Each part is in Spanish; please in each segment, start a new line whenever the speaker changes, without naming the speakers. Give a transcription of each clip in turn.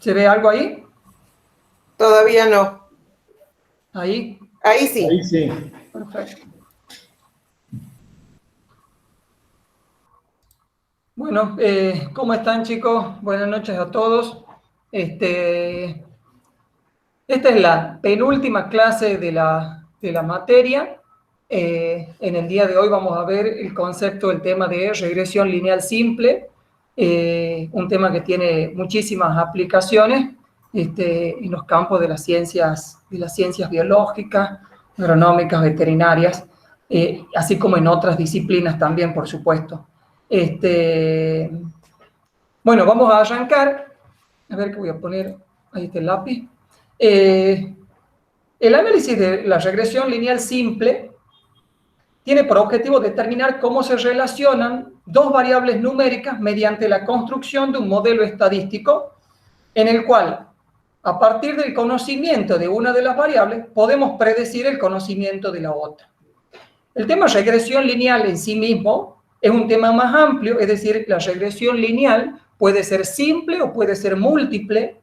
¿Se ve algo ahí?
Todavía no.
Ahí.
Ahí sí.
Ahí sí.
Perfecto. Bueno, ¿cómo están, chicos? Buenas noches a todos. Esta es la penúltima clase de la materia. En el día de hoy vamos a ver el concepto, el tema de regresión lineal simple, un tema que tiene muchísimas aplicaciones en los campos de las ciencias biológicas, agronómicas, veterinarias, así como en otras disciplinas también, por supuesto. Bueno, vamos a arrancar. A ver qué voy a poner. Ahí está el lápiz. El análisis de la regresión lineal simple tiene por objetivo determinar cómo se relacionan dos variables numéricas mediante la construcción de un modelo estadístico en el cual, a partir del conocimiento de una de las variables, podemos predecir el conocimiento de la otra. El tema regresión lineal en sí mismo es un tema más amplio, es decir, la regresión lineal puede ser simple o puede ser múltiple.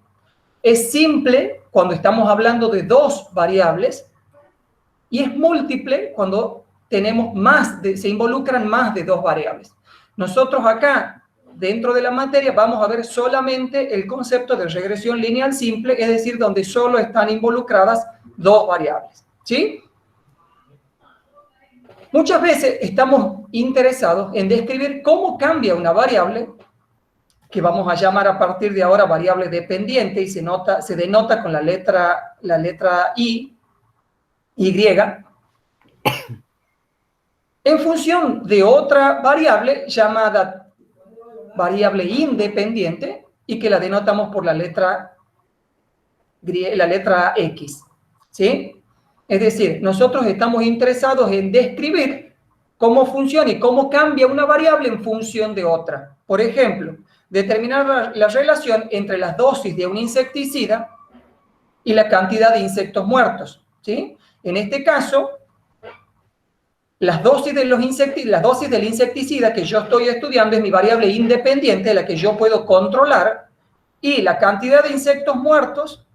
Es simple cuando estamos hablando de dos variables y es múltiple cuando tenemos se involucran más de dos variables. Nosotros acá, dentro de la materia, vamos a ver solamente el concepto de regresión lineal simple, es decir, donde solo están involucradas dos variables, ¿sí? Muchas veces estamos interesados en describir cómo cambia una variable, que vamos a llamar a partir de ahora variable dependiente, y se denota con la letra Y, en función de otra variable llamada variable independiente, y que la denotamos por la letra X, ¿sí? Es decir, nosotros estamos interesados en describir cómo funciona y cómo cambia una variable en función de otra. Por ejemplo, determinar la relación entre las dosis de un insecticida y la cantidad de insectos muertos, ¿sí? En este caso, las dosis del insecticida que yo estoy estudiando es mi variable independiente, la que yo puedo controlar, y la cantidad de insectos muertos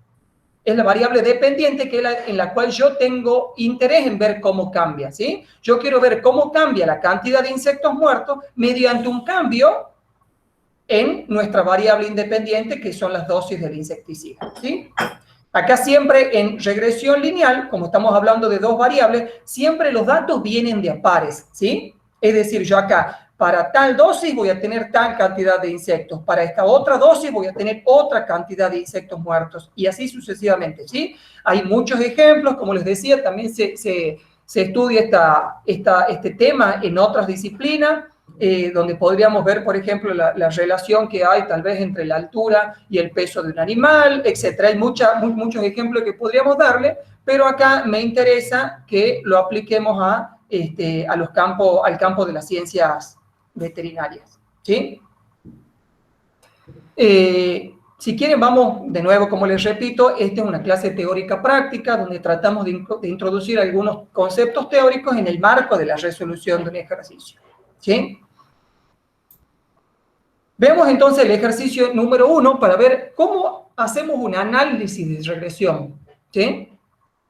es la variable dependiente en la cual yo tengo interés en ver cómo cambia, ¿sí? Yo quiero ver cómo cambia la cantidad de insectos muertos mediante un cambio en nuestra variable independiente, que son las dosis del insecticida, ¿sí? Acá siempre en regresión lineal, como estamos hablando de dos variables, siempre los datos vienen de a pares, ¿sí? Es decir, yo acá, para tal dosis voy a tener tal cantidad de insectos, para esta otra dosis voy a tener otra cantidad de insectos muertos, y así sucesivamente, ¿sí? Hay muchos ejemplos, como les decía, también se estudia este tema en otras disciplinas, donde podríamos ver, por ejemplo, la relación que hay tal vez entre la altura y el peso de un animal, etc. Hay muchos ejemplos que podríamos darle, pero acá me interesa que lo apliquemos al campo de las ciencias veterinarias, ¿sí? Si quieren, vamos de nuevo, como les repito, esta es una clase teórica práctica donde tratamos de introducir algunos conceptos teóricos en el marco de la resolución de un ejercicio, ¿sí? Veamos entonces el ejercicio número 1 para ver cómo hacemos un análisis de regresión, ¿sí?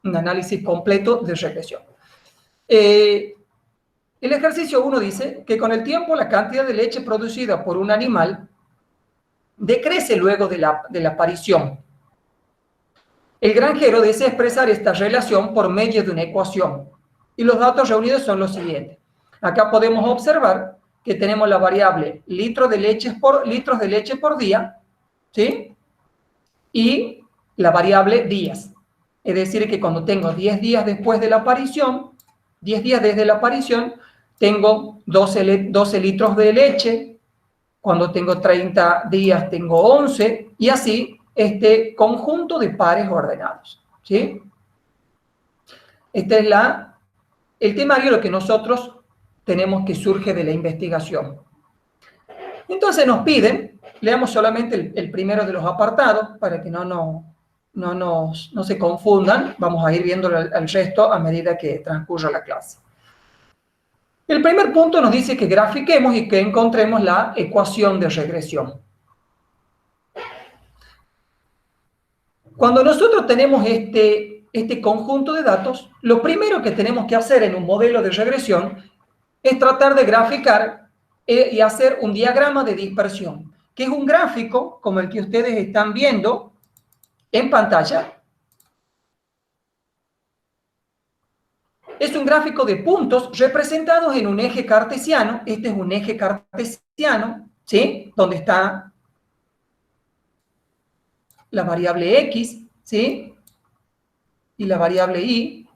Un análisis completo de regresión. El ejercicio 1 dice que con el tiempo la cantidad de leche producida por un animal decrece luego de la aparición. El granjero desea expresar esta relación por medio de una ecuación y los datos reunidos son los siguientes. Acá podemos observar que tenemos la variable litros de leche por día, ¿sí? Y la variable días. Es decir, que cuando tengo 10 días después de la aparición, 10 días desde la aparición, tengo 12 litros de leche. Cuando tengo 30 días, tengo 11, y así este conjunto de pares ordenados, ¿sí? Este es el temario, lo que nosotros tenemos que surge de la investigación. Entonces nos piden, leamos solamente el primero de los apartados para que no se confundan. Vamos a ir viendo el resto a medida que transcurra la clase. El primer punto nos dice que grafiquemos y que encontremos la ecuación de regresión. Cuando nosotros tenemos este conjunto de datos, lo primero que tenemos que hacer en un modelo de regresión es tratar de graficar y hacer un diagrama de dispersión, que es un gráfico como el que ustedes están viendo en pantalla. Es un gráfico de puntos representados en un eje cartesiano. Este es un eje cartesiano, ¿sí? Donde está la variable X, ¿sí? Y la variable Y.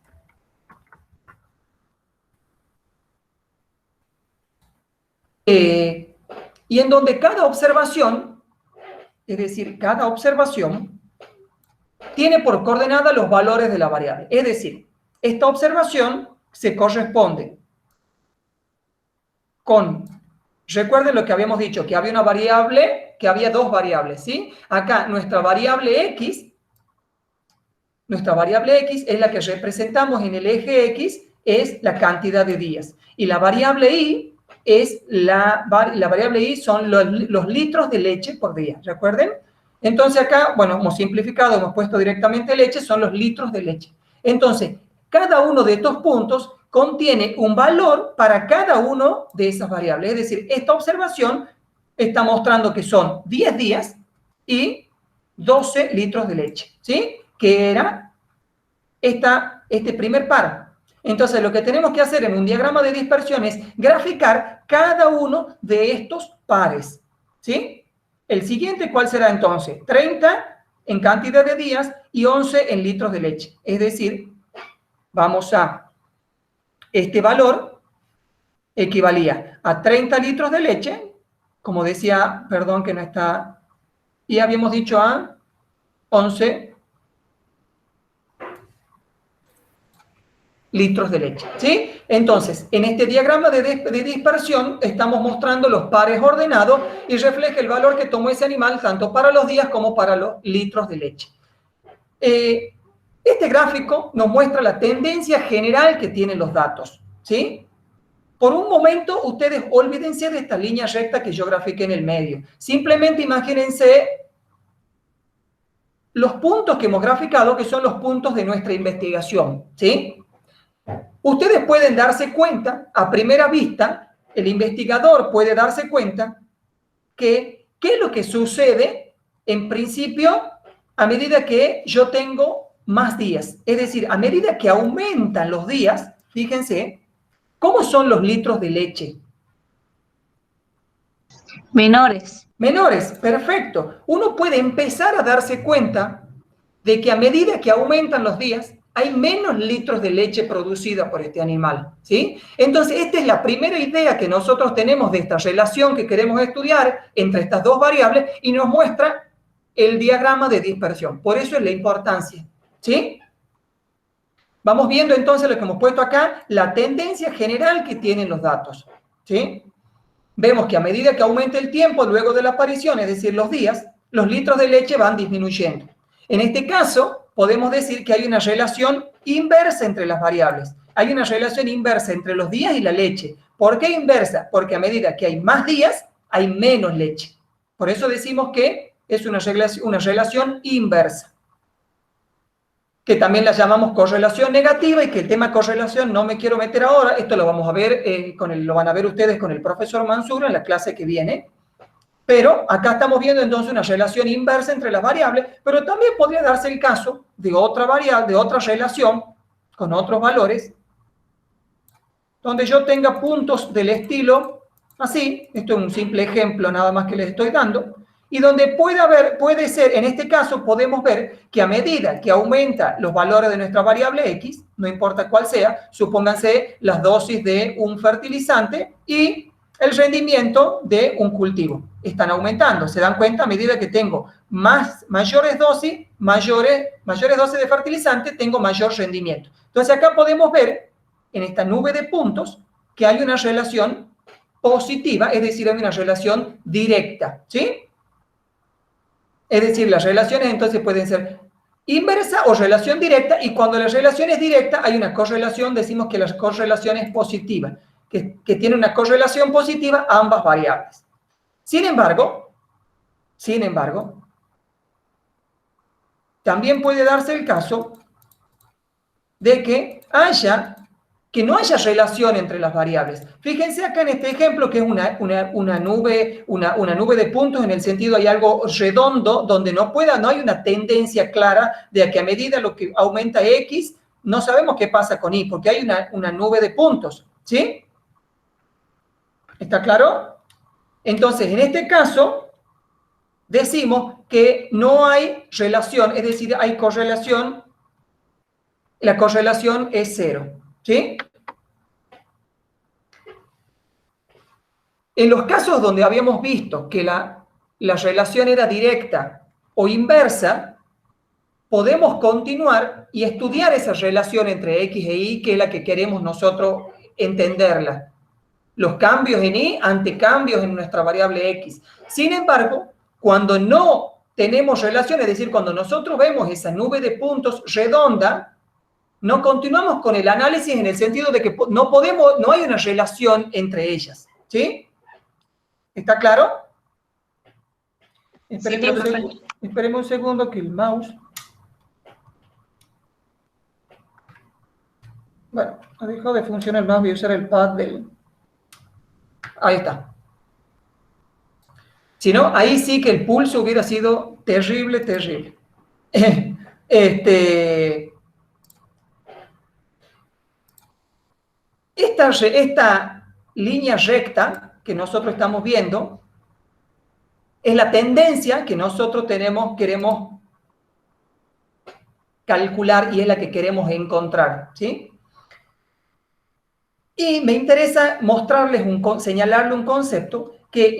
Y en donde cada observación, es decir, cada observación, tiene por coordenada los valores de la variable. Es decir, esta observación se corresponde con, recuerden lo que habíamos dicho, que había una variable, que había dos variables, ¿sí? Acá nuestra variable X es la que representamos en el eje X, es la cantidad de días. Y la variable Y es la variable Y son los litros de leche por día, ¿recuerden? Entonces acá, bueno, hemos simplificado, hemos puesto directamente leche, son los litros de leche. Entonces, cada uno de estos puntos contiene un valor para cada uno de esas variables. Es decir, esta observación está mostrando que son 10 días y 12 litros de leche, ¿sí? Que era este primer par. Entonces, lo que tenemos que hacer en un diagrama de dispersión es graficar cada uno de estos pares, ¿sí? El siguiente, ¿cuál será entonces? 30 en cantidad de días y 11 en litros de leche. Es decir, vamos a, este valor equivalía a 30 litros de leche, como decía, perdón que no está, y habíamos dicho a 11 litros de leche, ¿sí? Entonces, en este diagrama de dispersión estamos mostrando los pares ordenados y refleja el valor que tomó ese animal tanto para los días como para los litros de leche. Este gráfico nos muestra la tendencia general que tienen los datos, ¿sí? Por un momento, ustedes olvídense de esta línea recta que yo grafiqué en el medio. Simplemente imagínense los puntos que hemos graficado, que son los puntos de nuestra investigación, ¿sí? Ustedes pueden darse cuenta, a primera vista, el investigador puede darse cuenta que qué es lo que sucede en principio a medida que yo tengo más días. Es decir, a medida que aumentan los días, fíjense, ¿cómo son los litros de leche?
Menores.
Menores, perfecto. Uno puede empezar a darse cuenta de que a medida que aumentan los días, hay menos litros de leche producida por este animal, ¿sí? Entonces, esta es la primera idea que nosotros tenemos de esta relación que queremos estudiar entre estas dos variables y nos muestra el diagrama de dispersión. Por eso es la importancia, ¿sí? Vamos viendo entonces lo que hemos puesto acá, la tendencia general que tienen los datos, ¿sí? Vemos que a medida que aumenta el tiempo luego de la aparición, es decir, los días, los litros de leche van disminuyendo. En este caso, podemos decir que hay una relación inversa entre las variables. Hay una relación inversa entre los días y la leche. ¿Por qué inversa? Porque a medida que hay más días, hay menos leche. Por eso decimos que es una relación inversa, que también la llamamos correlación negativa y que el tema correlación no me quiero meter ahora. Esto lo vamos a ver, lo van a ver ustedes con el profesor Mansur en la clase que viene. Pero acá estamos viendo entonces una relación inversa entre las variables, pero también podría darse el caso de otra variable, de otra relación con otros valores, donde yo tenga puntos del estilo así, esto es un simple ejemplo nada más que les estoy dando, y donde puede ser, en este caso podemos ver que a medida que aumenta los valores de nuestra variable X, no importa cuál sea, supónganse las dosis de un fertilizante y el rendimiento de un cultivo. Están aumentando, se dan cuenta, a medida que tengo mayores dosis de fertilizante, tengo mayor rendimiento. Entonces acá podemos ver, en esta nube de puntos, que hay una relación positiva, es decir, hay una relación directa, ¿sí? Es decir, las relaciones entonces pueden ser inversa o relación directa, y cuando la relación es directa hay una correlación, decimos que la correlación es positiva, que tiene una correlación positiva a ambas variables. Sin embargo, también puede darse el caso de que no haya relación entre las variables. Fíjense acá en este ejemplo que es una nube de puntos, en el sentido hay algo redondo donde no hay una tendencia clara de que a medida lo que aumenta X, no sabemos qué pasa con Y, porque hay una nube de puntos, ¿sí? ¿Está claro? Entonces, en este caso, decimos que no hay relación, es decir, hay correlación, la correlación es 0, ¿sí? En los casos donde habíamos visto que la relación era directa o inversa, podemos continuar y estudiar esa relación entre X e Y, que es la que queremos nosotros entenderla. Los cambios en Y ante cambios en nuestra variable X. Sin embargo, cuando no tenemos relación, es decir, cuando nosotros vemos esa nube de puntos redonda, no continuamos con el análisis en el sentido de que no hay una relación entre ellas, ¿sí? ¿Está claro? Esperemos un segundo que el mouse... Bueno, ha dejado de funcionar el mouse, voy a usar el pad del... Ahí está. Si no, ahí sí que el pulso hubiera sido terrible, terrible. Esta línea recta que nosotros estamos viendo es la tendencia que nosotros queremos calcular y es la que queremos encontrar, ¿sí? Y me interesa señalarle un concepto que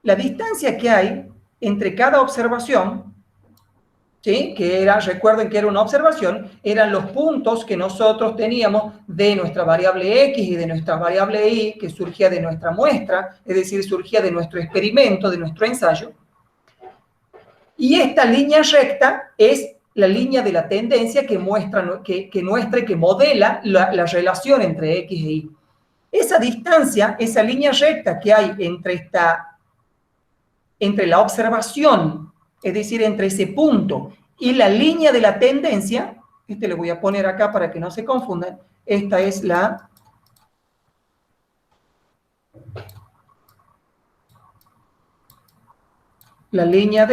la distancia que hay entre cada observación, ¿sí? Recuerden que era una observación, eran los puntos que nosotros teníamos de nuestra variable X y de nuestra variable Y, que surgía de nuestra muestra, es decir, surgía de nuestro experimento, de nuestro ensayo. Y esta línea recta es la línea de la tendencia que modela la relación entre X e Y. Esa distancia, esa línea recta que hay entre la observación, es decir, entre ese punto y la línea de la tendencia, le voy a poner acá para que no se confundan, esta es la línea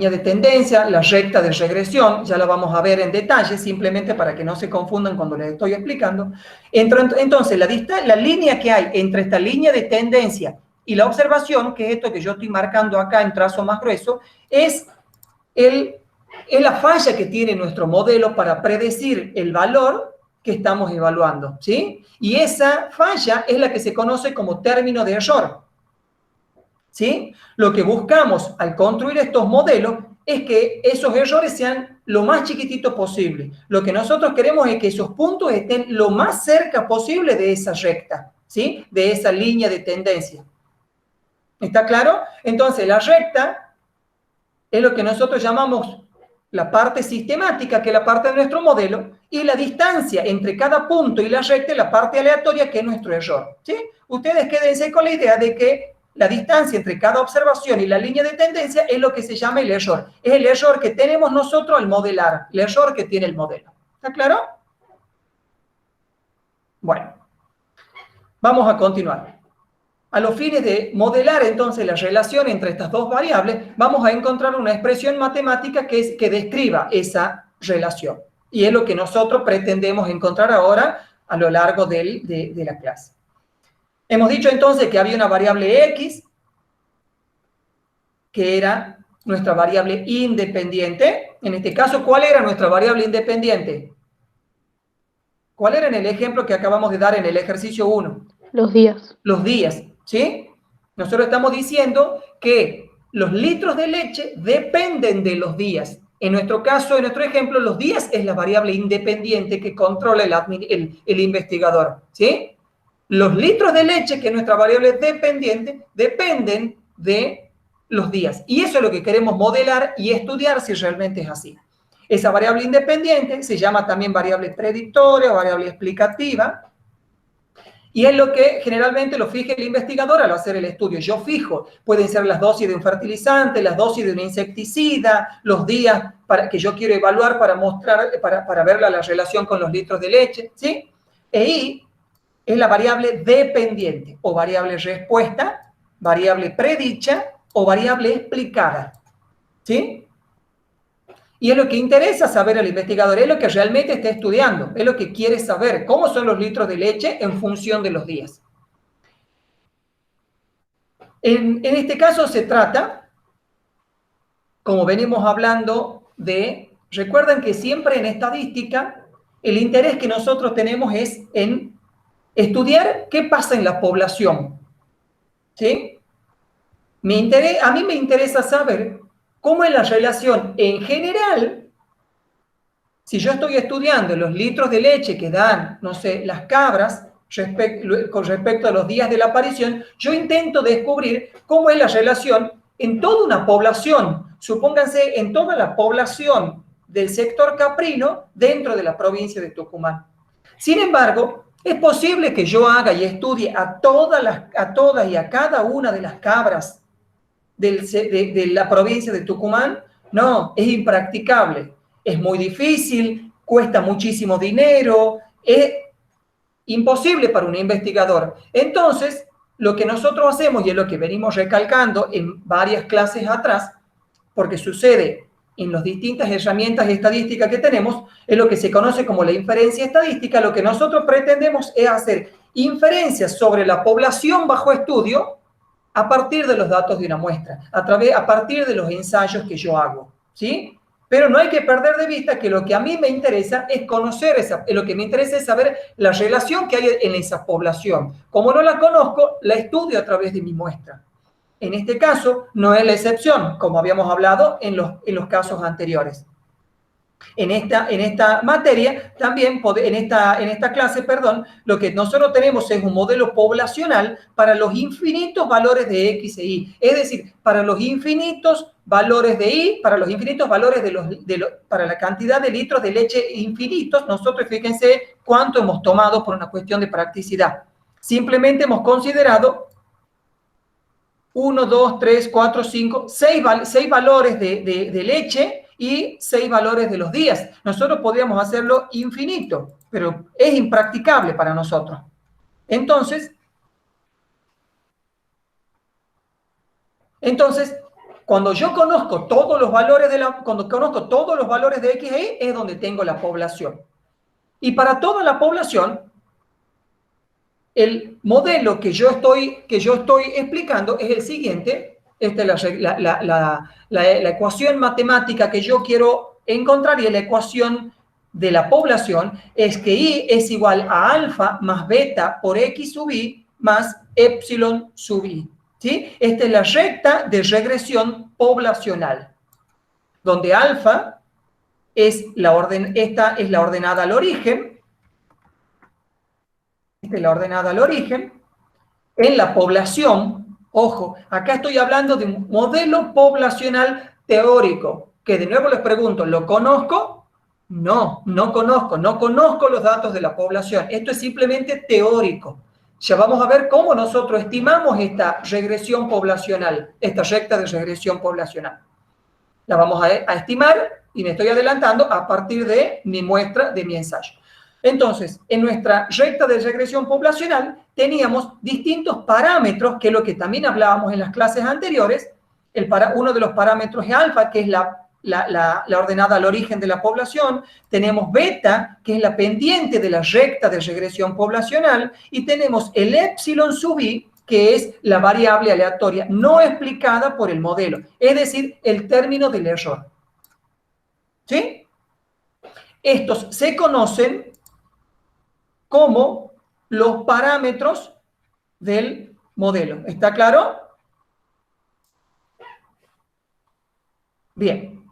de tendencia, la recta de regresión, ya la vamos a ver en detalle, simplemente para que no se confundan cuando les estoy explicando. Entonces, la línea que hay entre esta línea de tendencia y la observación, que es esto que yo estoy marcando acá en trazo más grueso, es la falla que tiene nuestro modelo para predecir el valor que estamos evaluando, ¿sí? Y esa falla es la que se conoce como término de error, ¿sí? Lo que buscamos al construir estos modelos es que esos errores sean lo más chiquititos posible. Lo que nosotros queremos es que esos puntos estén lo más cerca posible de esa recta, ¿sí? De esa línea de tendencia. ¿Está claro? Entonces, la recta es lo que nosotros llamamos la parte sistemática, que es la parte de nuestro modelo, y la distancia entre cada punto y la recta es la parte aleatoria, que es nuestro error, ¿sí? Ustedes quédense con la idea de que la distancia entre cada observación y la línea de tendencia es lo que se llama el error. Es el error que tenemos nosotros al modelar, el error que tiene el modelo. ¿Está claro? Bueno, vamos a continuar. A los fines de modelar entonces la relación entre estas dos variables, vamos a encontrar una expresión matemática que describa esa relación. Y es lo que nosotros pretendemos encontrar ahora a lo largo de la clase. Hemos dicho entonces que había una variable X, que era nuestra variable independiente. En este caso, ¿cuál era nuestra variable independiente? ¿Cuál era en el ejemplo que acabamos de dar en el ejercicio 1?
Los días.
Los días, ¿sí? Nosotros estamos diciendo que los litros de leche dependen de los días. En nuestro caso, en nuestro ejemplo, los días es la variable independiente que controla el investigador, ¿sí? Los litros de leche, que es nuestra variable dependiente, dependen de los días. Y eso es lo que queremos modelar y estudiar si realmente es así. Esa variable independiente se llama también variable predictoria, variable explicativa. Y es lo que generalmente lo fija el investigador al hacer el estudio. Yo fijo, pueden ser las dosis de un fertilizante, las dosis de un insecticida, los días que yo quiero evaluar para mostrar, para ver la relación con los litros de leche, ¿sí? E I es la variable dependiente o variable respuesta, variable predicha o variable explicada, ¿sí? Y es lo que interesa saber al investigador, es lo que realmente está estudiando, es lo que quiere saber, cómo son los litros de leche en función de los días. En este caso se trata, como venimos hablando, recuerden que siempre en estadística, el interés que nosotros tenemos es en estudiar qué pasa en la población, ¿sí? A mí me interesa saber cómo es la relación en general. Si yo estoy estudiando los litros de leche que dan, no sé, las cabras con respecto a los días de la aparición, yo intento descubrir cómo es la relación en toda una población, supónganse en toda la población del sector caprino dentro de la provincia de Tucumán. Sin embargo, ¿es posible que yo haga y estudie a todas y a cada una de las cabras de la provincia de Tucumán? No, es impracticable. Es muy difícil, cuesta muchísimo dinero, es imposible para un investigador. Entonces, lo que nosotros hacemos, y es lo que venimos recalcando en varias clases atrás, porque sucede en las distintas herramientas estadísticas que tenemos, es lo que se conoce como la inferencia estadística. Lo que nosotros pretendemos es hacer inferencias sobre la población bajo estudio a partir de los datos de una muestra, a partir de los ensayos que yo hago, ¿sí? Pero no hay que perder de vista que lo que a mí me interesa es conocer lo que me interesa es saber la relación que hay en esa población. Como no la conozco, la estudio a través de mi muestra. En este caso, no es la excepción, como habíamos hablado en los casos anteriores. En esta materia, también, en esta clase, perdón, lo que nosotros tenemos es un modelo poblacional para los infinitos valores de X e Y. Es decir, para los infinitos valores de Y, para los infinitos valores para la cantidad de litros de leche infinitos, nosotros fíjense cuánto hemos tomado por una cuestión de practicidad. Simplemente hemos considerado 1, 2, 3, 4, 5, 6 valores de leche y 6 valores de los días. Nosotros podríamos hacerlo infinito, pero es impracticable para nosotros. Entonces, cuando yo conozco todos los valores de X e Y, es donde tengo la población. Y para toda la población, el modelo que yo estoy explicando es el siguiente. Esta es la ecuación matemática que yo quiero encontrar, y la ecuación de la población es que Y es igual a alfa más beta por X sub Y más epsilon sub Y. ¿Sí? Esta es la recta de regresión poblacional, donde alfa es esta es la ordenada al origen. Esta es la ordenada al origen. En la población, ojo, acá estoy hablando de un modelo poblacional teórico, que de nuevo les pregunto, ¿lo conozco? No, no conozco los datos de la población. Esto es simplemente teórico. Ya vamos a ver cómo nosotros estimamos esta regresión poblacional, esta recta de regresión poblacional. La vamos a estimar, y me estoy adelantando, a partir de mi muestra, de mi ensayo. Entonces, en nuestra recta de regresión poblacional teníamos distintos parámetros, que es lo que también hablábamos en las clases anteriores. Uno de los parámetros es alfa, que es la ordenada al origen de la población. Tenemos beta, que es la pendiente de la recta de regresión poblacional. Y tenemos el epsilon sub I, que es la variable aleatoria no explicada por el modelo. Es decir, el término del error. ¿Sí? Estos se conocen como los parámetros del modelo. ¿Está claro? Bien.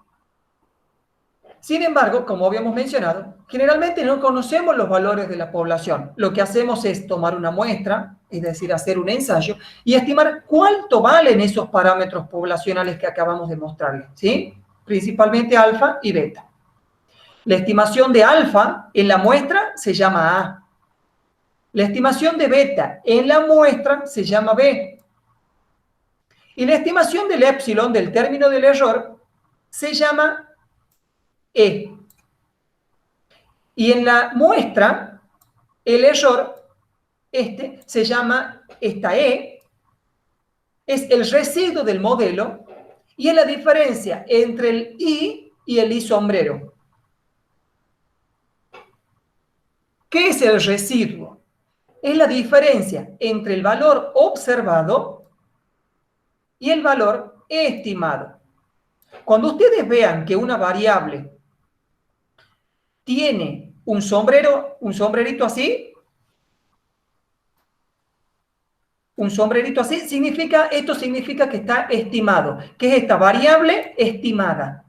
Sin embargo, como habíamos mencionado, generalmente no conocemos los valores de la población. Lo que hacemos es tomar una muestra, es decir, hacer un ensayo, y estimar cuánto valen esos parámetros poblacionales que acabamos de mostrarles, ¿sí? Principalmente alfa y beta. La estimación de alfa en la muestra se llama A. La estimación de beta en la muestra se llama B. Y la estimación del épsilon, del término del error, se llama E. Y en la muestra, el error, se llama, esta E, es el residuo del modelo y es la diferencia entre el I y el I sombrero. ¿Qué es el residuo? Es la diferencia entre el valor observado y el valor estimado. Cuando ustedes vean que una variable tiene un sombrerito así, esto significa que está estimado, que es esta variable estimada.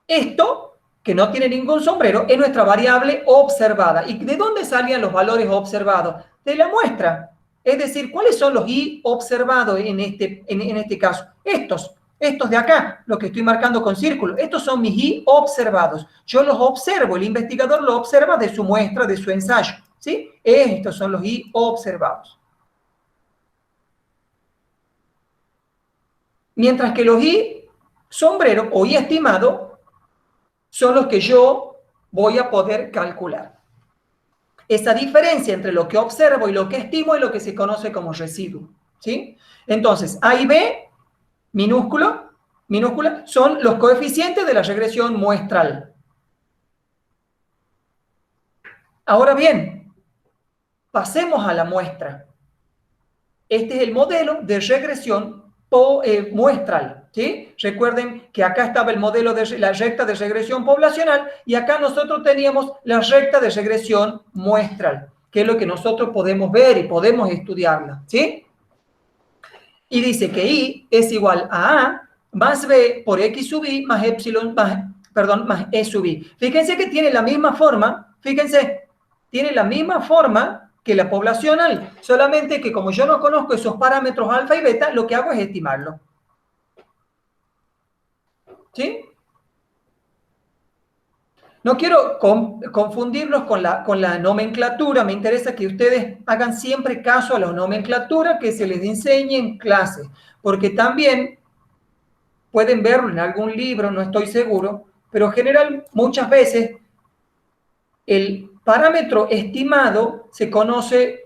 Esto, que no tiene ningún sombrero, es nuestra variable observada. ¿Y de dónde salían los valores observados? De la muestra. Es decir, ¿cuáles son los I observados en este caso? Estos de acá, lo que estoy marcando con círculo. Estos son mis I observados. Yo los observo, el investigador lo observa de su muestra, de su ensayo. ¿Sí? Estos son los I observados. Mientras que los I sombrero o I estimado son los que yo voy a poder calcular. Esa diferencia entre lo que observo y lo que estimo es lo que se conoce como residuo. ¿Sí? Entonces, A y B, minúscula, son los coeficientes de la regresión muestral. Ahora bien, pasemos a la muestra. Este es el modelo de regresión muestral. ¿Sí? Recuerden que acá estaba el modelo de la recta de regresión poblacional y acá nosotros teníamos la recta de regresión muestral, que es lo que nosotros podemos ver y podemos estudiarla. ¿Sí? Y dice que I es igual a más B por X sub I más epsilon, más E sub I. Fíjense que tiene la misma forma, tiene la misma forma que la poblacional, solamente que como yo no conozco esos parámetros alfa y beta, lo que hago es estimarlo. ¿Sí? No quiero confundirlos con la nomenclatura, me interesa que ustedes hagan siempre caso a la nomenclatura que se les enseñe en clase, porque también pueden verlo en algún libro, no estoy seguro, pero muchas veces el parámetro estimado se conoce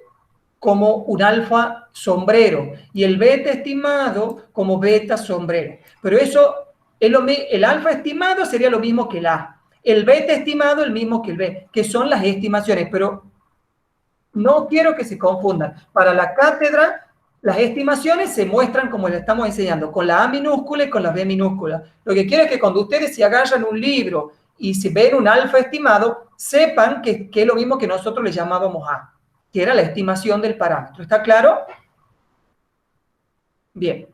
como un alfa sombrero y el beta estimado como beta sombrero. Pero eso, el alfa estimado sería lo mismo que el A. El beta estimado el mismo que el B, que son las estimaciones, pero no quiero que se confundan. Para la cátedra, las estimaciones se muestran como les estamos enseñando, con la A minúscula y con la B minúscula. Lo que quiero es que cuando ustedes se agarran un libro y se ven un alfa estimado, sepan que es lo mismo que nosotros le llamábamos A, que era la estimación del parámetro. ¿Está claro? Bien.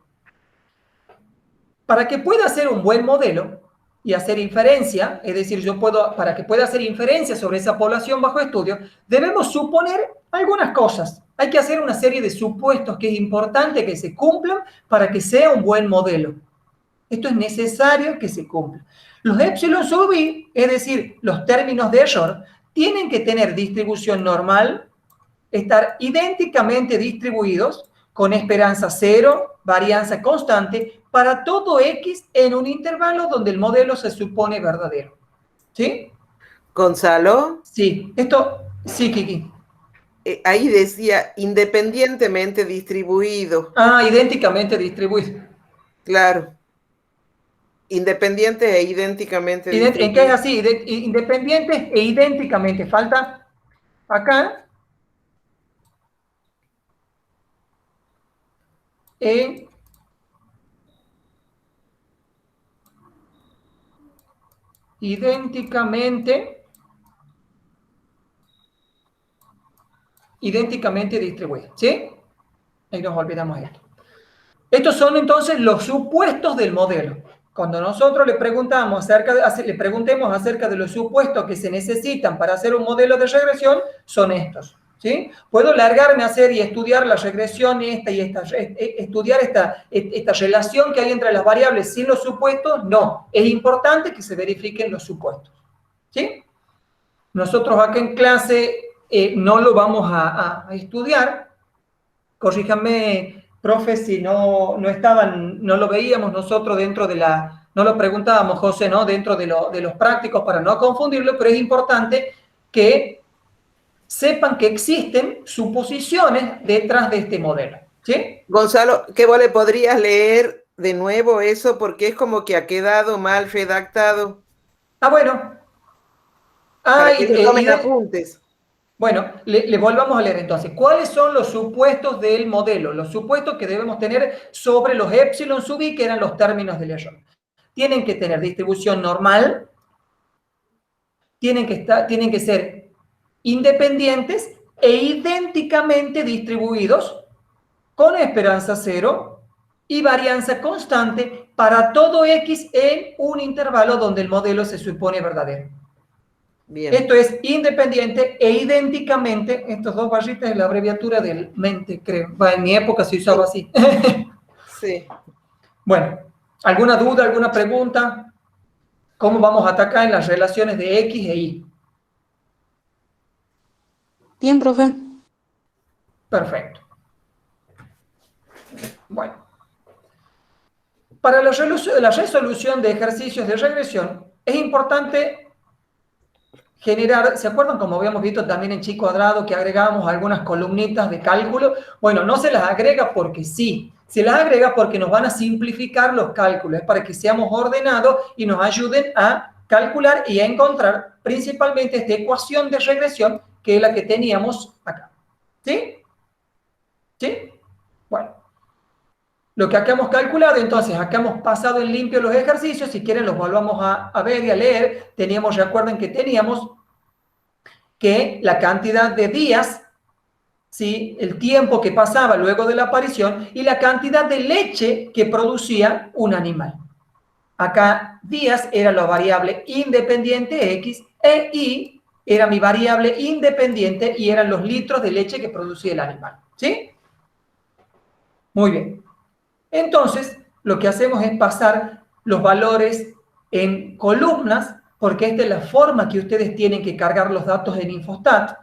Para que pueda hacer un buen modelo y hacer inferencia, es decir, para que pueda hacer inferencia sobre esa población bajo estudio, debemos suponer algunas cosas. Hay que hacer una serie de supuestos que es importante que se cumplan para que sea un buen modelo. Esto es necesario que se cumpla. Los epsilon sub I, es decir, los términos de error, tienen que tener distribución normal, estar idénticamente distribuidos, con esperanza cero, varianza constante, para todo X en un intervalo donde el modelo se supone verdadero. ¿Sí?
Gonzalo.
Sí, sí, Kiki.
Ahí decía independientemente distribuido.
Ah, idénticamente distribuido.
Claro. Independiente e idénticamente distribuido.
¿En qué es así? Independiente e idénticamente. Falta acá. Idénticamente distribuido. ¿Sí? Ahí nos olvidamos esto. Estos son entonces los supuestos del modelo. Cuando nosotros le preguntemos acerca de los supuestos que se necesitan para hacer un modelo de regresión, son estos. ¿Sí? ¿Puedo largarme a hacer y estudiar la regresión estudiar esta relación que hay entre las variables sin los supuestos? No. Es importante que se verifiquen los supuestos. ¿Sí? Nosotros acá en clase no lo vamos a estudiar. Corríjanme, profe, si no lo veíamos nosotros dentro de no lo preguntábamos, José, ¿no? Dentro de los prácticos para no confundirlo, pero es importante que sepan que existen suposiciones detrás de este modelo, ¿sí?
Gonzalo, ¿qué vos le podrías leer de nuevo eso? Porque es como que ha quedado mal redactado.
Bueno.
Para que se tomen apuntes.
Bueno, le volvamos a leer entonces. ¿Cuáles son los supuestos del modelo? Los supuestos que debemos tener sobre los epsilon sub i, que eran los términos del error. Tienen que tener distribución normal, tienen que ser independientes e idénticamente distribuidos con esperanza cero y varianza constante para todo x en un intervalo donde el modelo se supone verdadero. Bien. Esto es independiente e idénticamente, estos dos barritas es la abreviatura del mente, creo. En mi época se usaba así.
Sí.
Bueno, ¿alguna duda, alguna pregunta? ¿Cómo vamos a atacar en las relaciones de X e Y?
Bien, profe.
Perfecto. Bueno. Para la resolución de ejercicios de regresión, es importante generar, ¿se acuerdan como habíamos visto también en chi cuadrado que agregábamos algunas columnitas de cálculo? Bueno, no se las agrega porque sí, se las agrega porque nos van a simplificar los cálculos, es para que seamos ordenados y nos ayuden a calcular y a encontrar principalmente esta ecuación de regresión que es la que teníamos acá. ¿Sí? ¿Sí? Bueno. Lo que acá hemos calculado, entonces, acá hemos pasado en limpio los ejercicios, si quieren los volvamos a ver y a leer. Recuerden que teníamos que la cantidad de días, ¿sí? El tiempo que pasaba luego de la aparición y la cantidad de leche que producía un animal. Acá días era la variable independiente X e Y era mi variable independiente y eran los litros de leche que producía el animal. ¿Sí? Muy bien. Entonces, lo que hacemos es pasar los valores en columnas, porque esta es la forma que ustedes tienen que cargar los datos en Infostat,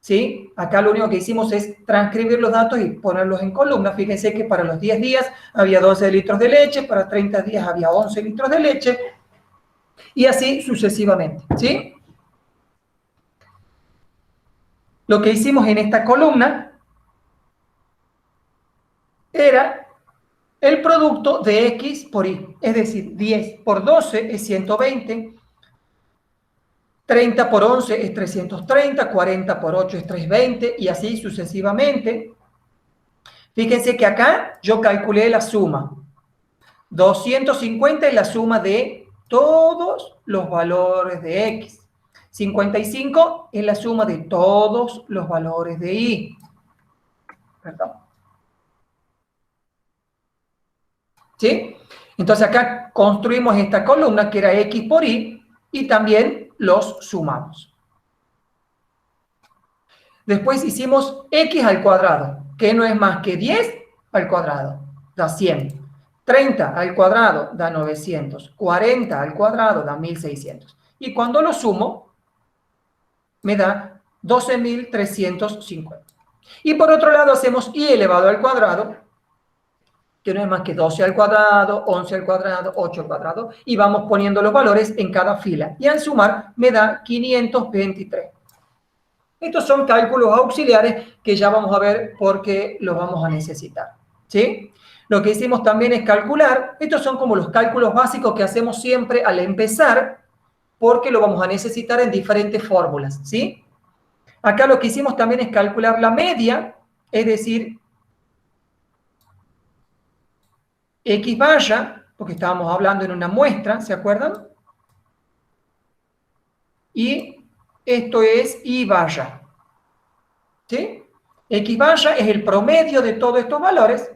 ¿sí? Acá lo único que hicimos es transcribir los datos y ponerlos en columnas. Fíjense que para los 10 días había 12 litros de leche, para 30 días había 11 litros de leche, y así sucesivamente, ¿sí? Lo que hicimos en esta columna era el producto de X por Y, es decir, 10 por 12 es 120, 30 por 11 es 330, 40 por 8 es 320 y así sucesivamente. Fíjense que acá yo calculé la suma. 250 es la suma de todos los valores de X. 55 es la suma de todos los valores de Y. Perdón. ¿Sí? Entonces acá construimos esta columna que era X por Y y también los sumamos. Después hicimos X al cuadrado, que no es más que 10 al cuadrado, da 100. 30 al cuadrado da 900. 40 al cuadrado da 1600. Y cuando lo sumo, me da 12.350. Y por otro lado hacemos Y elevado al cuadrado, que no es más que 12 al cuadrado, 11 al cuadrado, 8 al cuadrado, y vamos poniendo los valores en cada fila. Y al sumar me da 523. Estos son cálculos auxiliares que ya vamos a ver porque los vamos a necesitar, ¿sí? Lo que hicimos también es calcular, estos son como los cálculos básicos que hacemos siempre al empezar, porque lo vamos a necesitar en diferentes fórmulas, ¿sí? Acá lo que hicimos también es calcular la media, es decir, X vaya, porque estábamos hablando en una muestra, ¿se acuerdan? Y esto es Y vaya. ¿Sí? X vaya es el promedio de todos estos valores.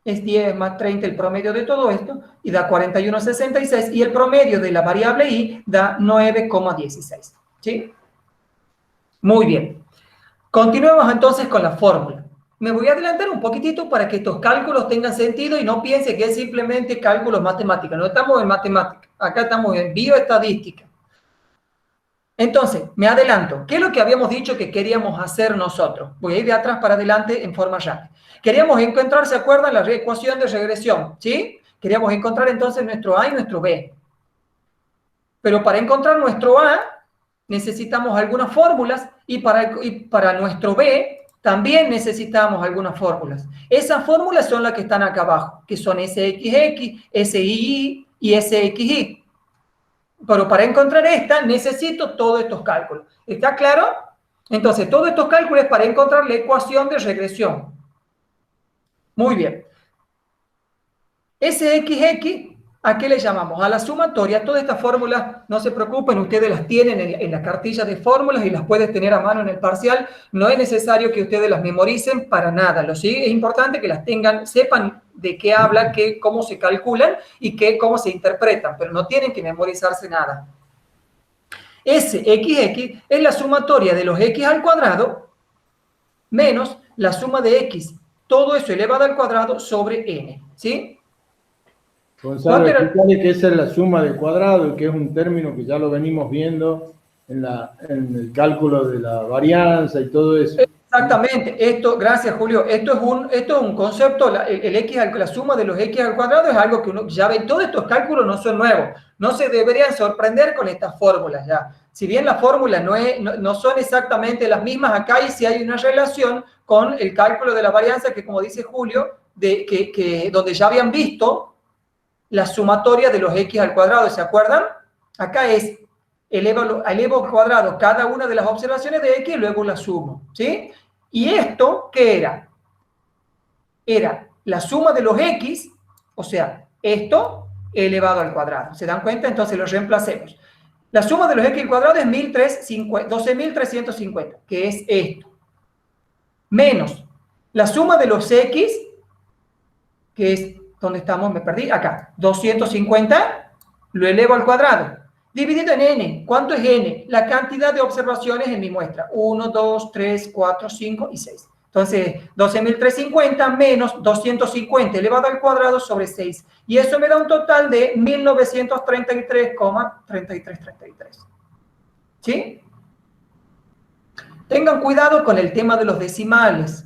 Es 10 más 30 el promedio de todo esto y da 41,66 y el promedio de la variable Y da 9,16. ¿Sí? Muy bien. Continuemos entonces con la fórmula. Me voy a adelantar un poquitito para que estos cálculos tengan sentido y no piense que es simplemente cálculos matemáticos. No estamos en matemática, acá estamos en bioestadística. Entonces, me adelanto. ¿Qué es lo que habíamos dicho que queríamos hacer nosotros? Voy a ir de atrás para adelante en forma rápida. Queríamos encontrar, ¿se acuerdan? La ecuación de regresión, ¿sí? Queríamos encontrar entonces nuestro A y nuestro B. Pero para encontrar nuestro A, necesitamos algunas fórmulas y para nuestro B también necesitamos algunas fórmulas. Esas fórmulas son las que están acá abajo, que son SXX, SII y SXY. Pero para encontrar esta, necesito todos estos cálculos. ¿Está claro? Entonces, todos estos cálculos para encontrar la ecuación de regresión. Muy bien. SXX, ¿a qué le llamamos? A la sumatoria. Todas estas fórmulas, no se preocupen, ustedes las tienen en las cartillas de fórmulas y las pueden tener a mano en el parcial. No es necesario que ustedes las memoricen para nada. ¿Sí? Es importante que las tengan, sepan de qué habla, cómo se calculan y cómo se interpretan, pero no tienen que memorizarse nada. SXX es la sumatoria de los x al cuadrado menos la suma de x, todo eso elevado al cuadrado sobre n, ¿sí?
Gonzalo, explícale que esa es la suma de cuadrado y que es un término que ya lo venimos viendo en el cálculo de la varianza y todo eso.
Exactamente, gracias Julio, esto es un concepto, la suma de los x al cuadrado es algo que uno ya ve, todos estos cálculos no son nuevos, no se deberían sorprender con estas fórmulas ya. Si bien las fórmulas no son exactamente las mismas, acá y sí hay una relación con el cálculo de la varianza que, como dice Julio, donde ya habían visto la sumatoria de los x al cuadrado, ¿se acuerdan? Acá es elevo al cuadrado cada una de las observaciones de x y luego la sumo, ¿sí? ¿Y esto qué era? Era la suma de los x, o sea, esto elevado al cuadrado. ¿Se dan cuenta? Entonces lo reemplacemos. La suma de los x al cuadrado es 12.350, que es esto. Menos la suma de los x, que es, ¿dónde estamos? Me perdí, acá. 250, lo elevo al cuadrado. Dividido en n. ¿Cuánto es n? La cantidad de observaciones en mi muestra. 1, 2, 3, 4, 5 y 6. Entonces, 12.350 menos 250 elevado al cuadrado sobre 6. Y eso me da un total de 1933,3333. ¿Sí? Tengan cuidado con el tema de los decimales.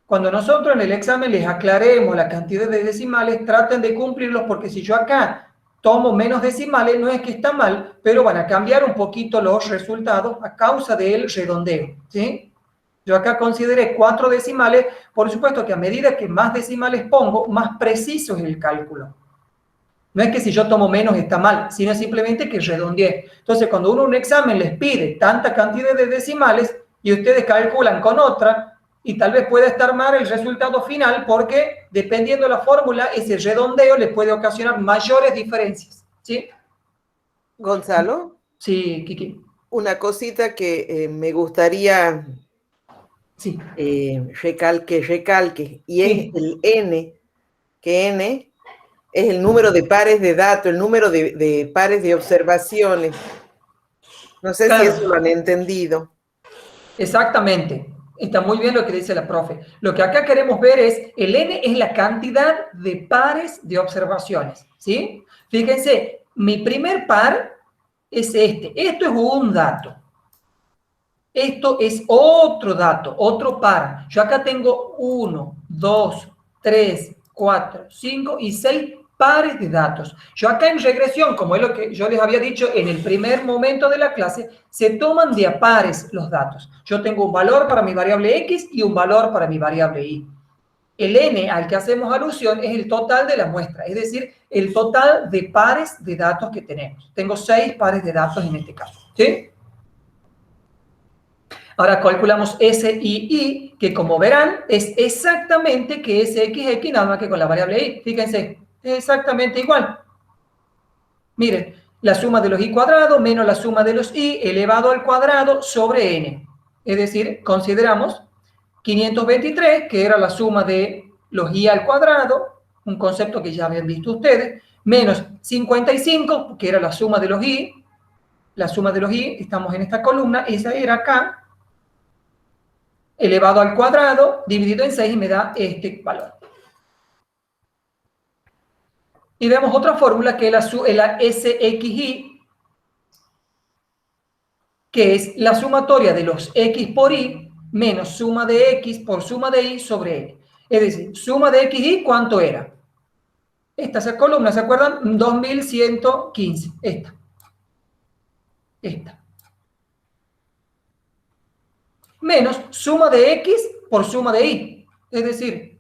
Cuando nosotros en el examen les aclaremos la cantidad de decimales, traten de cumplirlos porque si yo acá tomo menos decimales, no es que está mal, pero van a cambiar un poquito los resultados a causa del redondeo, ¿sí? Yo acá consideré 4 decimales, por supuesto que a medida que más decimales pongo, más preciso es el cálculo. No es que si yo tomo menos está mal, sino simplemente que redondeé. Entonces, cuando uno en un examen les pide tanta cantidad de decimales y ustedes calculan con otra, y tal vez pueda estar mal el resultado final porque, dependiendo de la fórmula, ese redondeo le puede ocasionar mayores diferencias. ¿Sí?
Gonzalo.
Sí, Kiki.
Una cosita que me gustaría
sí.
recalque, y es el n, que n es el número de pares de datos, el número de pares de observaciones. No sé si eso lo han entendido.
Exactamente. Está muy bien lo que dice la profe. Lo que acá queremos ver es, el n es la cantidad de pares de observaciones, ¿sí? Fíjense, mi primer par es este. Esto es un dato. Esto es otro dato, otro par. Yo acá tengo 1, 2, 3, 4, 5 y 6 pares de datos. Yo acá en regresión, como es lo que yo les había dicho en el primer momento de la clase, se toman de a pares los datos. Yo tengo un valor para mi variable x y un valor para mi variable y. El n al que hacemos alusión es el total de la muestra, es decir, el total de pares de datos que tenemos. Tengo 6 pares de datos en este caso, ¿sí? Ahora calculamos S y I, que como verán, es exactamente que SXX, nada más que con la variable I. Fíjense, es exactamente igual. Miren, la suma de los I cuadrado menos la suma de los I elevado al cuadrado sobre N. Es decir, consideramos 523, que era la suma de los I al cuadrado, un concepto que ya habían visto ustedes, menos 55, que era la suma de los I, estamos en esta columna, esa era acá, elevado al cuadrado, dividido en 6 y me da este valor. Y vemos otra fórmula que es la SXY, que es la sumatoria de los x por y menos suma de x por suma de y sobre n. Es decir, suma de x y, ¿cuánto era? Esta columna, ¿se acuerdan? 2115. Esta. Menos suma de x por suma de y. Es decir,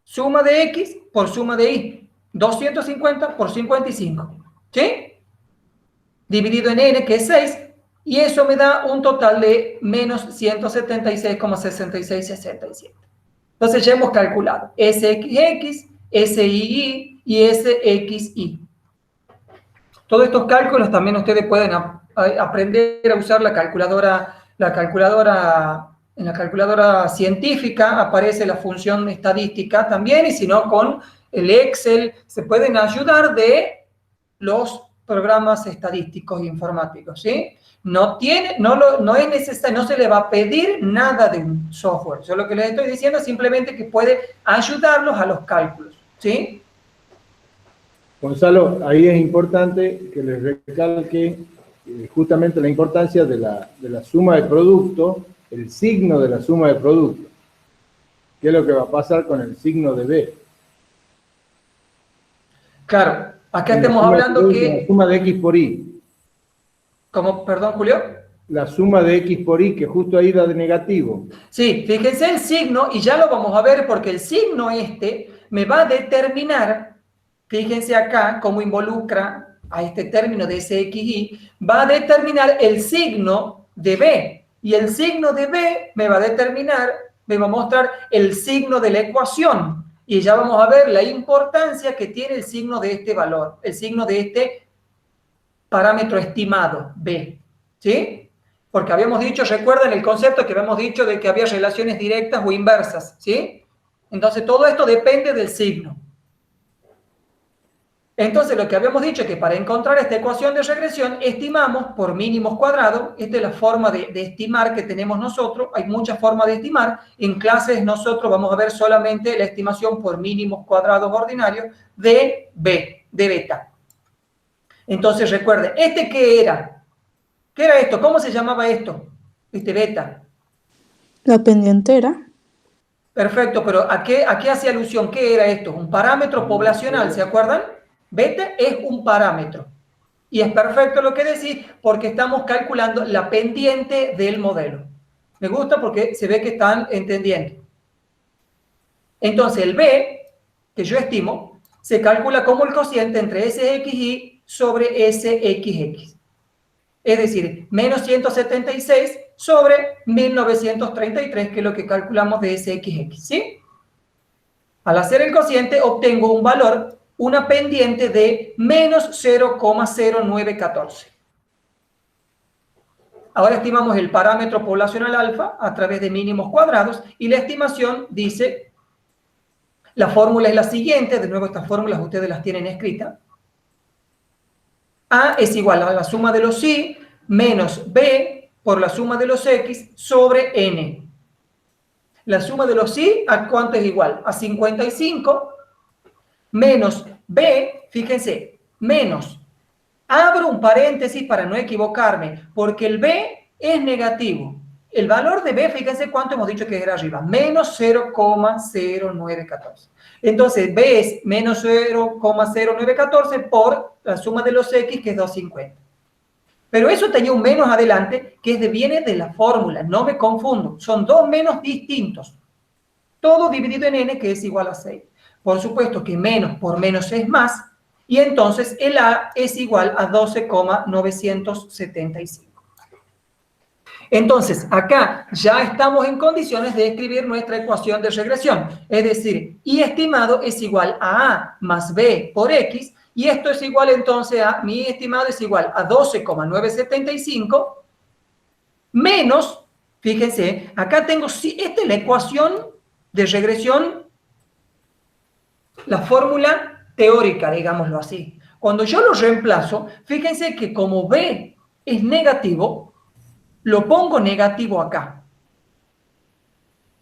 suma de x por suma de y. 250 por 55. ¿Sí? Dividido en n, que es 6. Y eso me da un total de menos 176,6667. Entonces ya hemos calculado SXX, SIY y SXY. Todos estos cálculos también ustedes pueden aprender a usar la calculadora. En la calculadora científica aparece la función estadística también, y si no, con el Excel se pueden ayudar de los programas estadísticos e informáticos, ¿sí? No es necesario, no se le va a pedir nada de un software. Yo lo que les estoy diciendo es simplemente que puede ayudarlos a los cálculos, ¿sí?
Gonzalo, ahí es importante que les recalque justamente la importancia de la suma de producto, el signo de la suma de producto. ¿Qué es lo que va a pasar con el signo de B?
Claro, acá estamos hablando que...
La suma de X por Y.
¿Cómo? Perdón, Julio.
La suma de X por Y, que justo ahí da de negativo.
Sí, fíjense el signo, y ya lo vamos a ver porque el signo me va a determinar, fíjense acá cómo involucra a este término de SXY, va a determinar el signo de B. Y el signo de B me va a mostrar el signo de la ecuación. Y ya vamos a ver la importancia que tiene el signo de este valor, el signo de este parámetro estimado, B, ¿sí? Porque habíamos dicho, recuerden el concepto que habíamos dicho de que había relaciones directas o inversas, ¿sí? Entonces, todo esto depende del signo. Entonces, lo que habíamos dicho es que para encontrar esta ecuación de regresión, estimamos por mínimos cuadrados. Esta es la forma de estimar que tenemos nosotros. Hay muchas formas de estimar. En clases nosotros vamos a ver solamente la estimación por mínimos cuadrados ordinarios de B, de beta. Entonces, recuerden, ¿qué era? ¿Qué era esto? ¿Cómo se llamaba esto? Beta.
La pendientera.
Perfecto, pero ¿a qué hacía alusión? ¿Qué era esto? Un parámetro poblacional, ¿se acuerdan? Beta es un parámetro. Y es perfecto lo que decís porque estamos calculando la pendiente del modelo. Me gusta porque se ve que están entendiendo. Entonces, el B, que yo estimo, se calcula como el cociente entre SXY sobre SXX. Es decir, menos 176 sobre 1933, que es lo que calculamos de SXX, ¿sí? Al hacer el cociente obtengo un valor, una pendiente de menos 0,0914. Ahora estimamos el parámetro poblacional alfa a través de mínimos cuadrados y la estimación dice, la fórmula es la siguiente, de nuevo estas fórmulas ustedes las tienen escritas. A es igual a la suma de los Y menos B por la suma de los X sobre N. La suma de los Y, ¿a cuánto es igual? A 55 menos B, fíjense, menos. Abro un paréntesis para no equivocarme, porque el B es negativo. El valor de B, fíjense cuánto hemos dicho que era arriba, menos 0,0914. Entonces, B es menos 0,0914 por la suma de los X, que es 250. Pero eso tenía un menos adelante, que viene de la fórmula, no me confundo. Son dos menos distintos. Todo dividido en n, que es igual a 6. Por supuesto que menos por menos es más, y entonces el A es igual a 12,975. Entonces, acá ya estamos en condiciones de escribir nuestra ecuación de regresión. Es decir, Y estimado es igual a A más B por X, y esto es igual entonces a, mi estimado es igual a 12,975 menos, fíjense, acá tengo, esta es la ecuación de regresión, la fórmula teórica, digámoslo así. Cuando yo lo reemplazo, fíjense que como B es negativo, lo pongo negativo acá.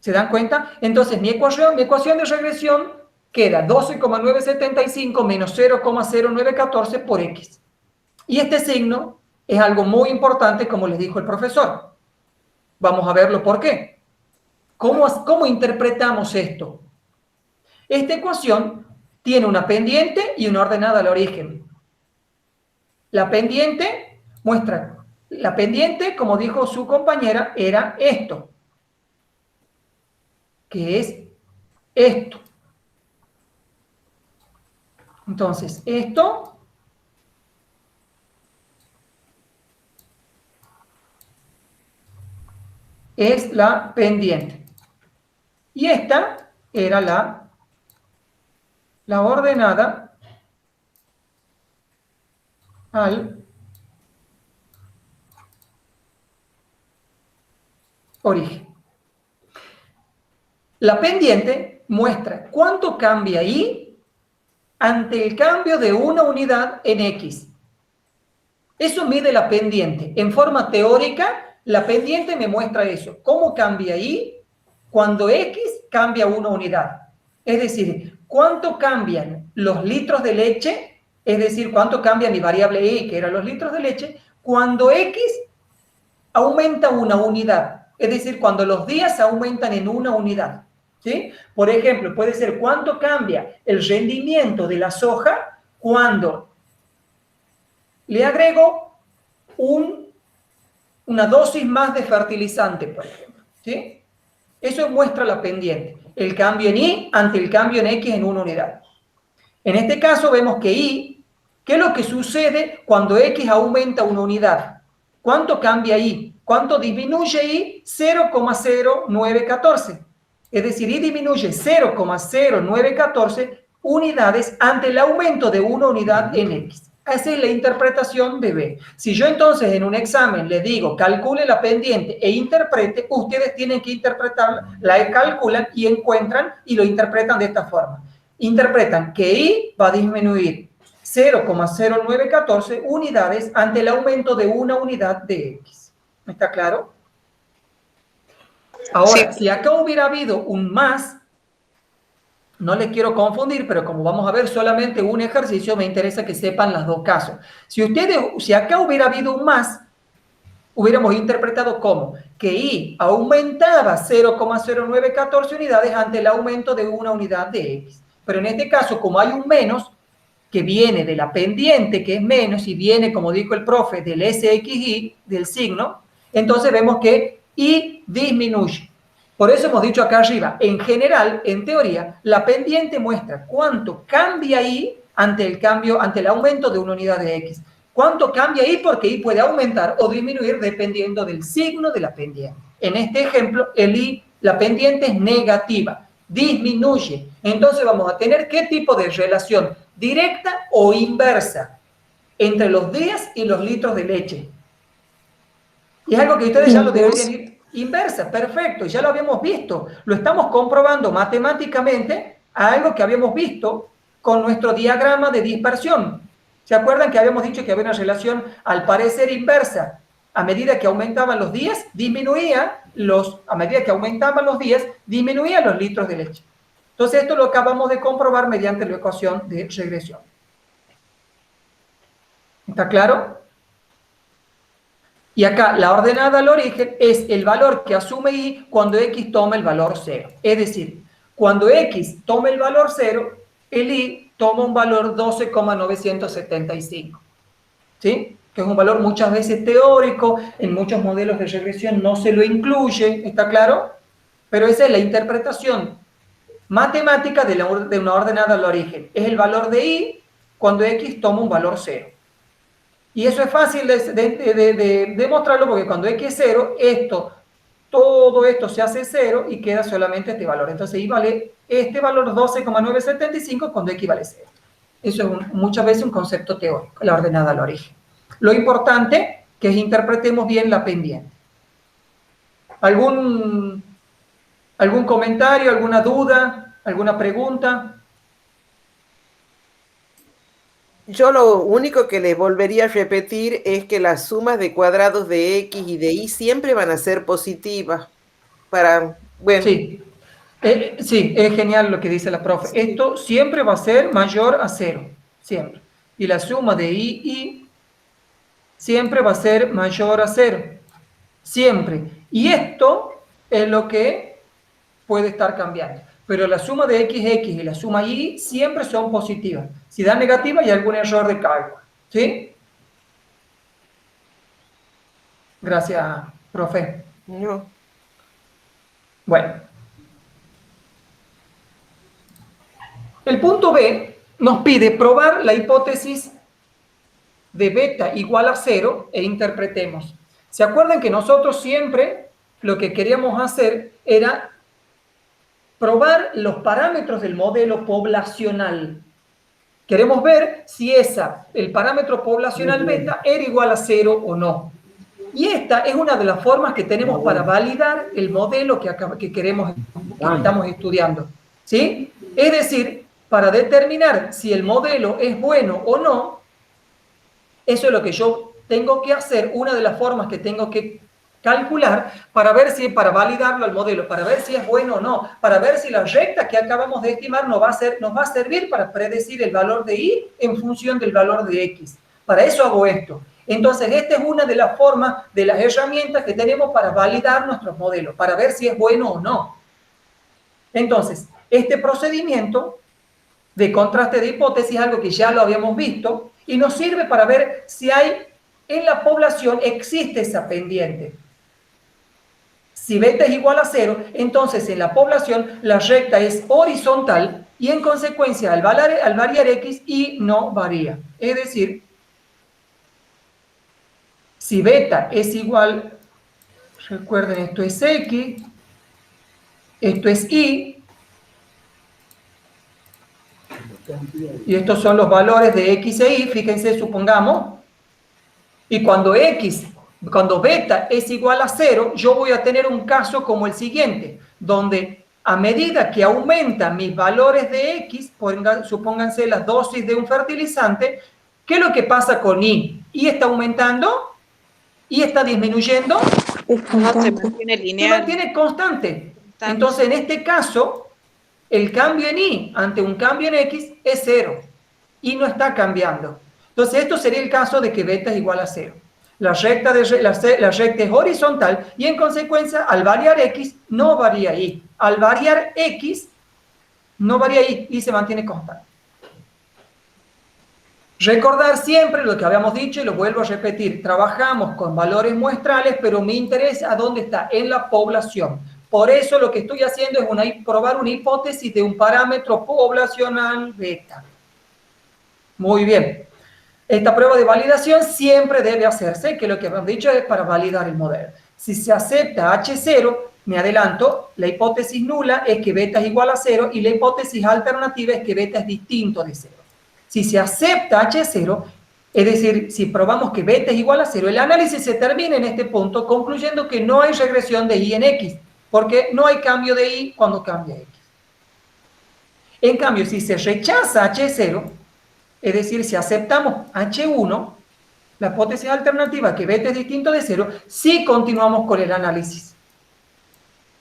¿Se dan cuenta? Entonces mi ecuación de regresión queda 12,975 menos 0,0914 por X. Y este signo es algo muy importante, como les dijo el profesor. Vamos a verlo por qué. ¿Cómo interpretamos esto? Esta ecuación tiene una pendiente y una ordenada al origen. La pendiente muestra, la pendiente, como dijo su compañera, era esto, que es esto. Entonces, esto es la pendiente. Y esta era la ordenada al origen. La pendiente muestra cuánto cambia Y ante el cambio de una unidad en X. Eso mide la pendiente. En forma teórica, la pendiente me muestra eso. ¿Cómo cambia Y cuando X cambia una unidad? Es decir, ¿cuánto cambian los litros de leche? Es decir, ¿cuánto cambia mi variable Y, que eran los litros de leche, cuando X aumenta una unidad? Es decir, cuando los días aumentan en una unidad. ¿Sí? Por ejemplo, puede ser cuánto cambia el rendimiento de la soja cuando le agrego una dosis más de fertilizante, por ejemplo. ¿Sí? Eso muestra la pendiente, el cambio en Y ante el cambio en X en una unidad. En este caso vemos que Y, ¿qué es lo que sucede cuando X aumenta una unidad? ¿Cuánto cambia Y? ¿Cuánto disminuye Y? 0,0914. Es decir, Y disminuye 0,0914 unidades ante el aumento de una unidad en X. Esa es la interpretación de B. Si yo entonces en un examen les digo calcule la pendiente e interprete, ustedes tienen que interpretarla, la calculan y encuentran y lo interpretan de esta forma. Interpretan que Y va a disminuir 0,0914 unidades ante el aumento de una unidad de X. ¿Está claro? Ahora, si acá hubiera habido un más, no les quiero confundir, pero como vamos a ver solamente un ejercicio, me interesa que sepan los dos casos. Si acá hubiera habido un más, hubiéramos interpretado como que Y aumentaba 0,0914 unidades ante el aumento de una unidad de X. Pero en este caso, como hay un menos, que viene de la pendiente, que es menos, y viene, como dijo el profe, del SXY, del signo, entonces vemos que Y disminuye. Por eso hemos dicho acá arriba, en general, en teoría, la pendiente muestra cuánto cambia Y ante el aumento de una unidad de X. ¿Cuánto cambia Y? Porque Y puede aumentar o disminuir dependiendo del signo de la pendiente. En este ejemplo, la pendiente es negativa, disminuye. Entonces vamos a tener ¿qué tipo de relación? Directa o inversa entre los días y los litros de leche. Y es algo que ustedes ya lo deberían ir. Inversa, perfecto, ya lo habíamos visto. Lo estamos comprobando matemáticamente a algo que habíamos visto con nuestro diagrama de dispersión. ¿Se acuerdan que habíamos dicho que había una relación al parecer inversa? A medida que aumentaban los días, a medida que aumentaban los días, disminuían los litros de leche. Entonces esto lo acabamos de comprobar mediante la ecuación de regresión. ¿Está claro? Y acá la ordenada al origen es el valor que asume Y cuando X toma el valor 0. Es decir, cuando X toma el valor 0, el Y toma un valor 12,975. ¿Sí? Que es un valor muchas veces teórico, en muchos modelos de regresión no se lo incluye, ¿está claro? Pero esa es la interpretación matemática de una ordenada al origen. Es el valor de Y cuando X toma un valor 0. Y eso es fácil de demostrarlo porque cuando X es 0, todo esto se hace 0 y queda solamente este valor. Entonces Y vale este valor 12,975 cuando X vale 0. Eso es muchas veces un concepto teórico, la ordenada al origen. Lo importante que es interpretemos bien la pendiente. ¿Algún comentario, alguna duda, alguna pregunta?
Yo lo único que les volvería a repetir es que las sumas de cuadrados de X y de Y siempre van a ser positivas. Bueno.
Sí. Sí, es genial lo que dice la profe. Sí. Esto siempre va a ser mayor a 0, siempre. Y la suma de Y siempre va a ser mayor a 0. Siempre. Y esto es lo que puede estar cambiando. Pero la suma de x y la suma y siempre son positivas. Si da negativa, hay algún error de cálculo. ¿Sí? Gracias, profe.
No.
Bueno. El punto B nos pide probar la hipótesis de beta igual a 0 e interpretemos. ¿Se acuerdan que nosotros siempre lo que queríamos hacer era probar los parámetros del modelo poblacional? Queremos ver si el parámetro poblacional beta era igual a 0 o no. Y esta es una de las formas que tenemos para validar el modelo que estamos estudiando. ¿Sí? Es decir, para determinar si el modelo es bueno o no, eso es lo que yo tengo que hacer, una de las formas que tengo que calcular para validarlo al modelo, para ver si es bueno o no, para ver si la recta que acabamos de estimar nos va a servir para predecir el valor de y en función del valor de x. Para eso hago esto. Entonces, esta es una de las formas, de las herramientas que tenemos para validar nuestros modelos, para ver si es bueno o no. Entonces, este procedimiento de contraste de hipótesis es algo que ya lo habíamos visto y nos sirve para ver si en la población existe esa pendiente. Si beta es igual a 0, entonces en la población la recta es horizontal y en consecuencia al variar x, y no varía. Es decir, si beta es igual, recuerden, esto es x, esto es y estos son los valores de x e y, fíjense, supongamos, y cuando beta es igual a 0, yo voy a tener un caso como el siguiente, donde a medida que aumentan mis valores de x, supónganse la dosis de un fertilizante, ¿qué es lo que pasa con y? ¿Y está aumentando? ¿Y está disminuyendo?
No, se mantiene lineal.
Se mantiene constante. Entonces, en este caso, el cambio en y ante un cambio en x es 0 y no está cambiando. Entonces, esto sería el caso de que beta es igual a 0. La recta es horizontal y en consecuencia, al variar x, no varía y. Al variar x, no varía y se mantiene constante. Recordar siempre lo que habíamos dicho y lo vuelvo a repetir. Trabajamos con valores muestrales, pero mi interés ¿a dónde está? En la población. Por eso lo que estoy haciendo es probar una hipótesis de un parámetro poblacional beta. Muy bien. Esta prueba de validación siempre debe hacerse, que lo que hemos dicho es para validar el modelo. Si se acepta H0, me adelanto, la hipótesis nula es que beta es igual a 0 y la hipótesis alternativa es que beta es distinto de 0. Si se acepta H0, es decir, si probamos que beta es igual a 0, el análisis se termina en este punto concluyendo que no hay regresión de y en x, porque no hay cambio de y cuando cambia x. En cambio, si se rechaza H0, es decir, si aceptamos H1, la hipótesis alternativa que beta es distinto de 0, sí continuamos con el análisis.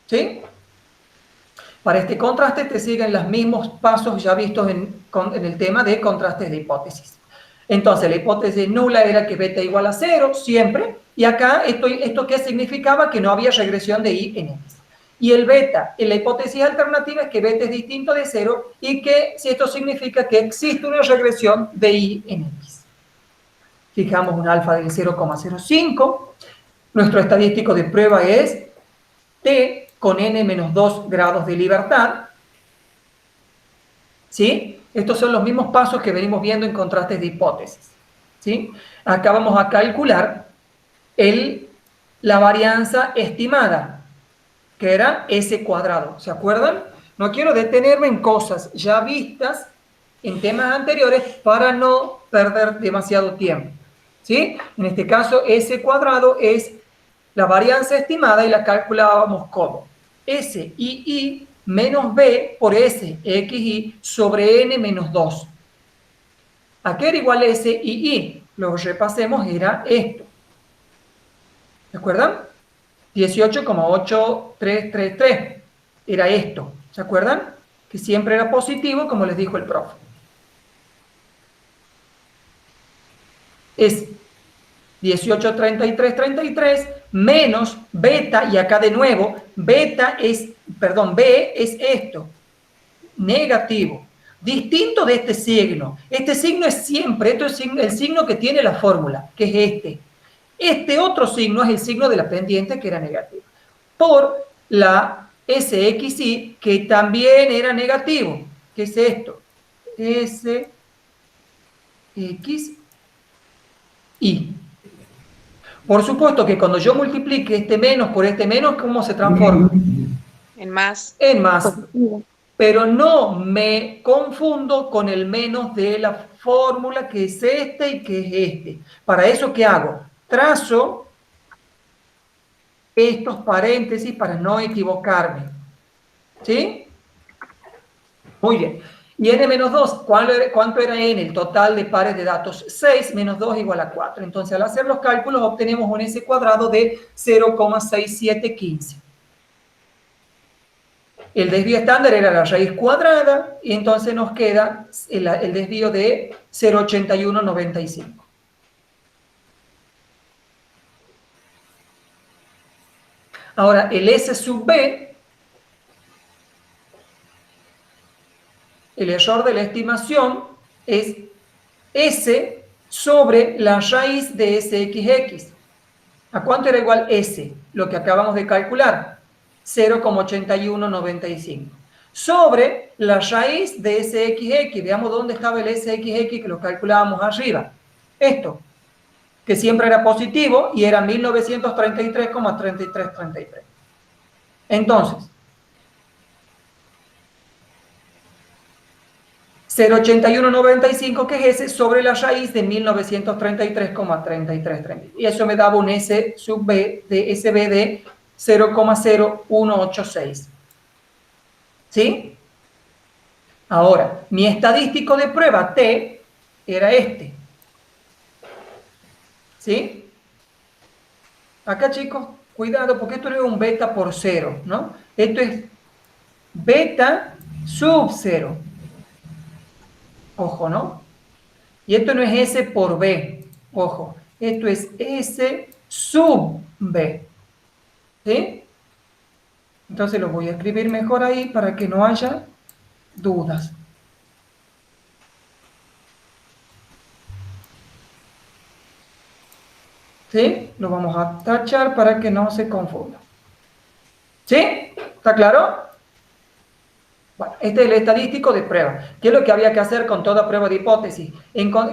¿Sí? Para este contraste te siguen los mismos pasos ya vistos en el tema de contrastes de hipótesis. Entonces, la hipótesis nula era que beta igual a 0, siempre, y acá esto ¿qué significaba? Que no había regresión de y en x. Y el beta, en la hipótesis alternativa es que beta es distinto de 0 y que si esto significa que existe una regresión de y en x. Fijamos un alfa del 0,05. Nuestro estadístico de prueba es t con n-2 grados de libertad. ¿Sí? Estos son los mismos pasos que venimos viendo en contrastes de hipótesis. ¿Sí? Acá vamos a calcular la varianza estimada, que era S cuadrado. ¿Se acuerdan? No quiero detenerme en cosas ya vistas en temas anteriores para no perder demasiado tiempo. ¿Sí? En este caso, S cuadrado es la varianza estimada y la calculábamos como S y menos B por S XY sobre N menos 2. ¿A qué era igual S y Y? Lo repasemos, era esto. ¿De acuerdan? 18,8333 era esto. ¿Se acuerdan? Que siempre era positivo, como les dijo el profe. Es 18, 33, 33, menos beta, y acá de nuevo, beta es, perdón, B es esto, negativo, distinto de este signo. Este signo es siempre, esto es el signo que tiene la fórmula, que es este. Este otro signo es el signo de la pendiente, que era negativo, por la SXY, que también era negativo. ¿Qué es esto? SXY. Por supuesto que cuando yo multiplique este menos por este menos, ¿cómo se transforma?
En más.
En más. Pero no me confundo con el menos de la fórmula, que es este y que es este. Para eso, ¿qué hago? Trazo estos paréntesis para no equivocarme. ¿Sí? Muy bien. Y n-2, ¿cuánto era n? El total de pares de datos. 6 menos 2 igual a 4. Entonces, al hacer los cálculos, obtenemos un s cuadrado de 0,6715. El desvío estándar era la raíz cuadrada, y entonces nos queda el desvío de 0,8195. Ahora, el S sub B, el error de la estimación, es S sobre la raíz de SXX. ¿A cuánto era igual S? Lo que acabamos de calcular, 0,8195. Sobre la raíz de SXX, veamos dónde estaba el SXX que lo calculábamos arriba. Esto, que siempre era positivo y era 1933,3333. Entonces, 0,8195, que es ese, sobre la raíz de 1933,3330. Y eso me daba un S sub B de SB de 0,0186. ¿Sí? Ahora, mi estadístico de prueba T era este. ¿Sí? Acá, chicos, cuidado, porque esto no es un beta por 0, ¿no? Esto es beta sub 0. Ojo, ¿no? Y esto no es S por B. Ojo, esto es S sub B. ¿Sí? Entonces lo voy a escribir mejor ahí para que no haya dudas. ¿Sí? Lo vamos a tachar para que no se confunda. ¿Sí? ¿Está claro? Bueno, este es el estadístico de prueba. ¿Qué es lo que había que hacer con toda prueba de hipótesis?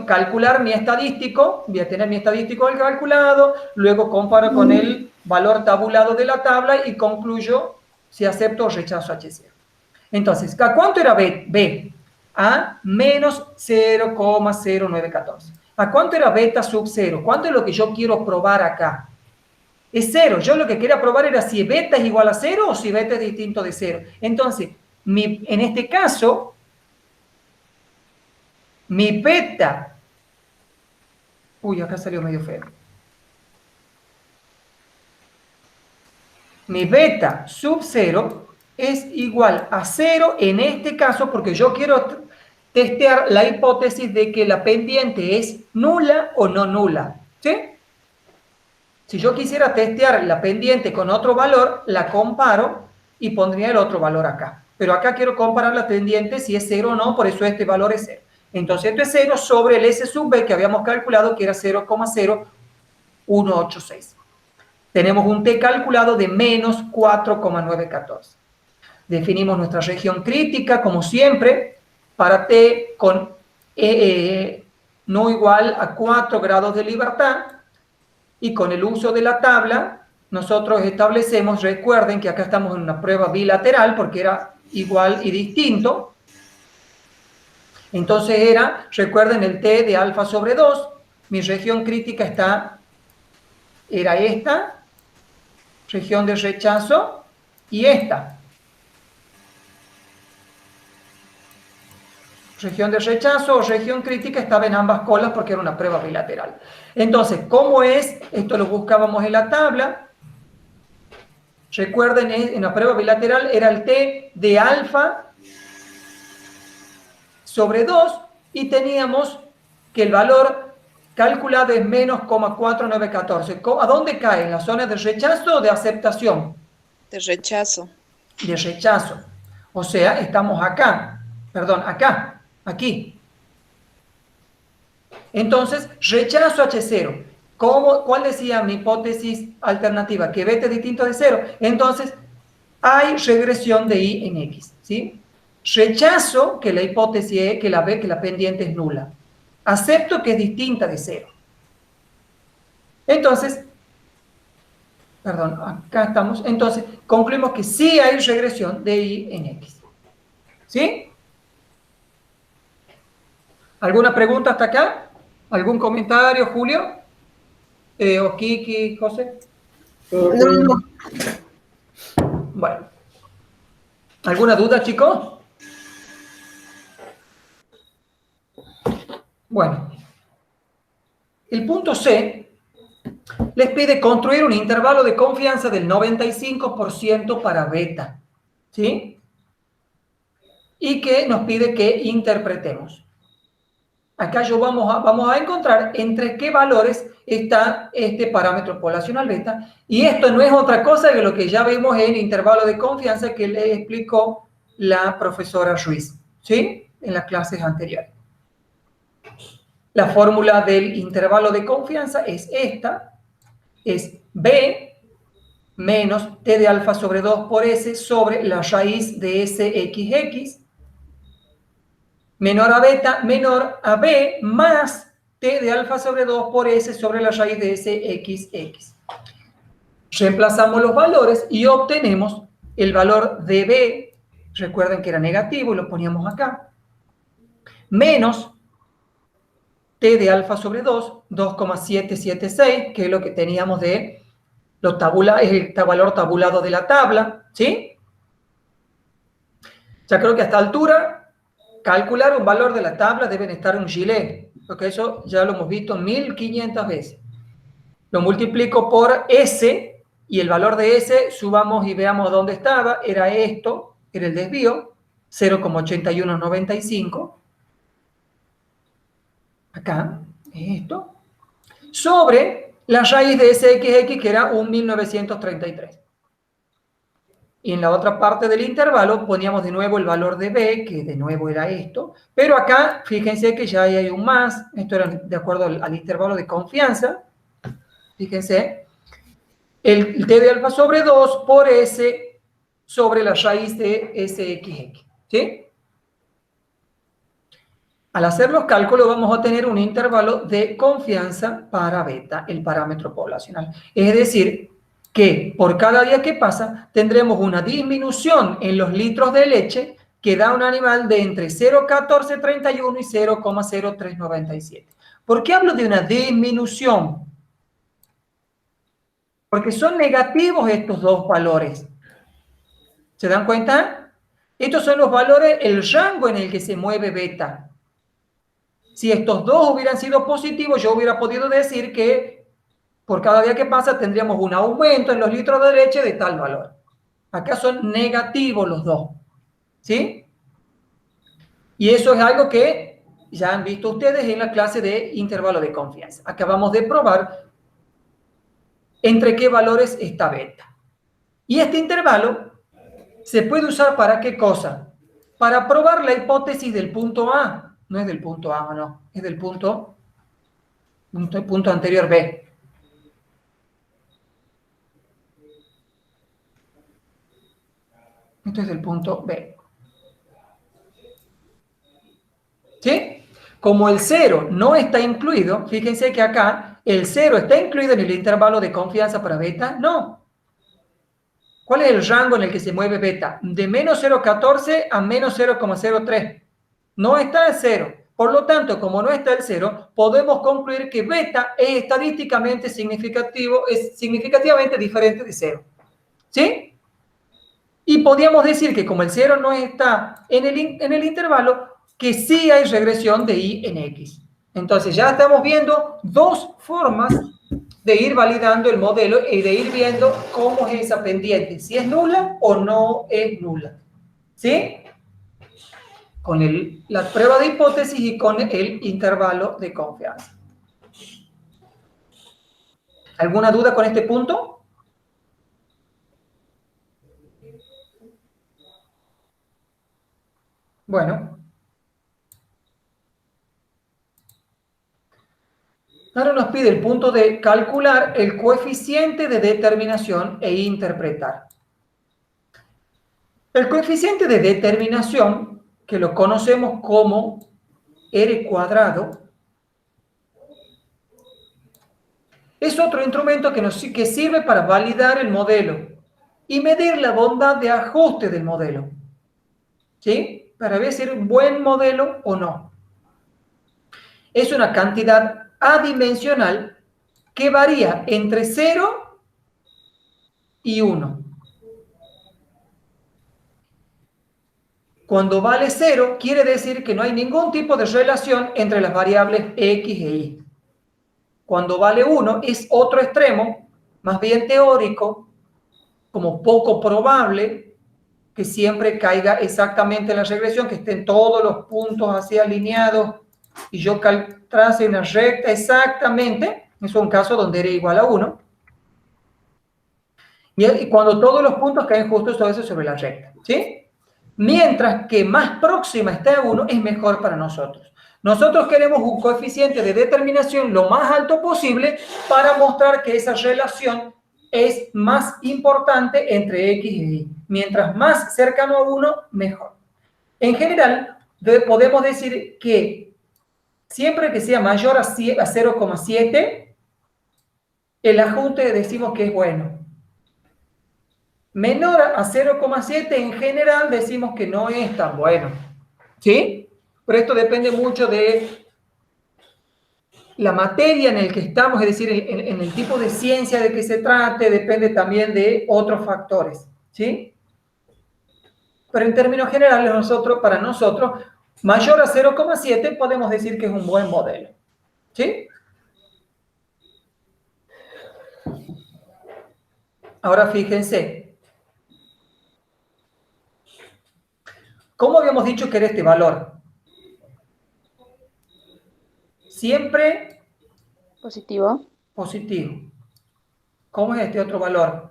Calcular mi estadístico, voy a tener mi estadístico del calculado, luego comparo con el valor tabulado de la tabla y concluyo si acepto o rechazo HCF. Entonces, ¿a cuánto era B? A menos 0,0914. ¿A cuánto era beta sub 0? ¿Cuánto es lo que yo quiero probar acá? Es 0. Yo lo que quería probar era si beta es igual a 0 o si beta es distinto de 0. Entonces, en este caso, mi beta... Uy, acá salió medio feo. Mi beta sub 0 es igual a 0 en este caso, porque yo quiero testear la hipótesis de que la pendiente es nula o no nula. ¿Sí? Si yo quisiera testear la pendiente con otro valor, la comparo y pondría el otro valor acá. Pero acá quiero comparar la pendiente si es 0 o no, por eso este valor es 0. Entonces esto es 0 sobre el S sub B que habíamos calculado que era 0,0186. Tenemos un T calculado de menos 4,914. Definimos nuestra región crítica, como siempre, para T con no igual a 4 grados de libertad. Y con el uso de la tabla, nosotros establecemos, recuerden que acá estamos en una prueba bilateral, porque era igual y distinto. Entonces recuerden el T de alfa sobre 2, mi región crítica era esta, región de rechazo, y esta. Región de rechazo o región crítica estaba en ambas colas porque era una prueba bilateral. Entonces, ¿cómo es? Esto lo buscábamos en la tabla. Recuerden, en la prueba bilateral era el T de alfa sobre 2 y teníamos que el valor calculada es menos 0,4914. ¿A dónde cae? ¿En la zona de rechazo o de aceptación?
De rechazo.
De rechazo. O sea, estamos acá. Perdón, acá. Aquí. Entonces, rechazo H0. ¿Cuál decía mi hipótesis alternativa? Que beta es distinto de 0. Entonces, hay regresión de I en X. ¿Sí? Rechazo que la hipótesis es que la pendiente es nula. Acepto que es distinta de 0. Entonces, perdón, acá estamos. Entonces, concluimos que sí hay regresión de I en X. ¿Sí? ¿Alguna pregunta hasta acá? ¿Algún comentario, Julio? ¿O Kiki, José?
No.
Bueno. ¿Alguna duda, chicos? Bueno. El punto C les pide construir un intervalo de confianza del 95% para beta. ¿Sí? Y que nos pide que interpretemos. Acá vamos a encontrar entre qué valores está este parámetro poblacional beta. Y esto no es otra cosa que lo que ya vimos en el intervalo de confianza que le explicó la profesora Ruiz, ¿sí? En las clases anteriores. La fórmula del intervalo de confianza es esta. Es B menos T de alfa sobre 2 por S sobre la raíz de SXX menor a beta, menor a B, más T de alfa sobre 2 por S sobre la raíz de SXX. Reemplazamos los valores y obtenemos el valor de B, recuerden que era negativo y lo poníamos acá, menos T de alfa sobre 2, 2,776, que es lo que teníamos de el valor tabulado de la tabla, ¿sí? Ya creo que a esta altura calcular un valor de la tabla deben estar en un gilet, porque eso ya lo hemos visto 1500 veces. Lo multiplico por S, y el valor de S, subamos y veamos dónde estaba, era esto, era el desvío, 0,8195. Acá, esto. Sobre la raíz de SXX, que era 1933. Y en la otra parte del intervalo poníamos de nuevo el valor de B, que de nuevo era esto. Pero acá, fíjense que ya hay un más. Esto era de acuerdo al intervalo de confianza. Fíjense. El T de alfa sobre 2 por S sobre la raíz de SXX. ¿Sí? Al hacer los cálculos vamos a tener un intervalo de confianza para beta, el parámetro poblacional. Es decir, que por cada día que pasa tendremos una disminución en los litros de leche que da un animal de entre 0,1431 y 0,0397. ¿Por qué hablo de una disminución? Porque son negativos estos dos valores. ¿Se dan cuenta? Estos son los valores, el rango en el que se mueve beta. Si estos dos hubieran sido positivos, yo hubiera podido decir que por cada día que pasa tendríamos un aumento en los litros de leche de tal valor. Acá son negativos los dos. ¿Sí? Y eso es algo que ya han visto ustedes en la clase de intervalo de confianza. Acabamos de probar entre qué valores está beta. Y este intervalo se puede usar para qué cosa? Para probar la hipótesis del punto A. No es del punto A, no. Es del punto anterior B. Esto es del punto B. ¿Sí? Como el 0 no está incluido, fíjense que acá el 0 está incluido en el intervalo de confianza para beta. No. ¿Cuál es el rango en el que se mueve beta? De menos 0,14 a menos 0,03. No está el 0. Por lo tanto, como no está el 0, podemos concluir que beta es estadísticamente significativamente diferente de 0. ¿Sí? Y podríamos decir que como el 0 no está en el intervalo, que sí hay regresión de I en X. Entonces ya estamos viendo dos formas de ir validando el modelo y de ir viendo cómo es esa pendiente, si es nula o no es nula. ¿Sí? Con la prueba de hipótesis y con el intervalo de confianza. ¿Alguna duda con este punto? Bueno. Ahora nos pide el punto de calcular el coeficiente de determinación e interpretar. El coeficiente de determinación, que lo conocemos como R cuadrado, es otro instrumento que sirve para validar el modelo y medir la bondad de ajuste del modelo, ¿sí? Para ver si es un buen modelo o no. Es una cantidad adimensional que varía entre 0 y 1. Cuando vale 0, quiere decir que no hay ningún tipo de relación entre las variables X e Y. Cuando vale 1 es otro extremo, más bien teórico, como poco probable que siempre caiga exactamente en la regresión, que estén todos los puntos así alineados y yo trace una recta exactamente. Eso es un caso donde R igual a 1. Y cuando todos los puntos caen justo sobre la recta, ¿sí? Mientras que más próxima esté a 1 es mejor para nosotros. Nosotros queremos un coeficiente de determinación lo más alto posible para mostrar que esa relación es más importante entre X y Y. Mientras más cercano a 1, mejor. En general, podemos decir que siempre que sea mayor a 0,7, el ajuste decimos que es bueno. Menor a 0,7 en general decimos que no es tan bueno, ¿sí? Pero esto depende mucho de la materia en el que estamos, es decir, en el tipo de ciencia de que se trate, depende también de otros factores, ¿sí? Pero en términos generales, para nosotros, mayor a 0,7 podemos decir que es un buen modelo, ¿sí? Ahora fíjense. ¿Cómo habíamos dicho que era este valor? Siempre
Positivo.
positivo. ¿Cómo es este otro valor?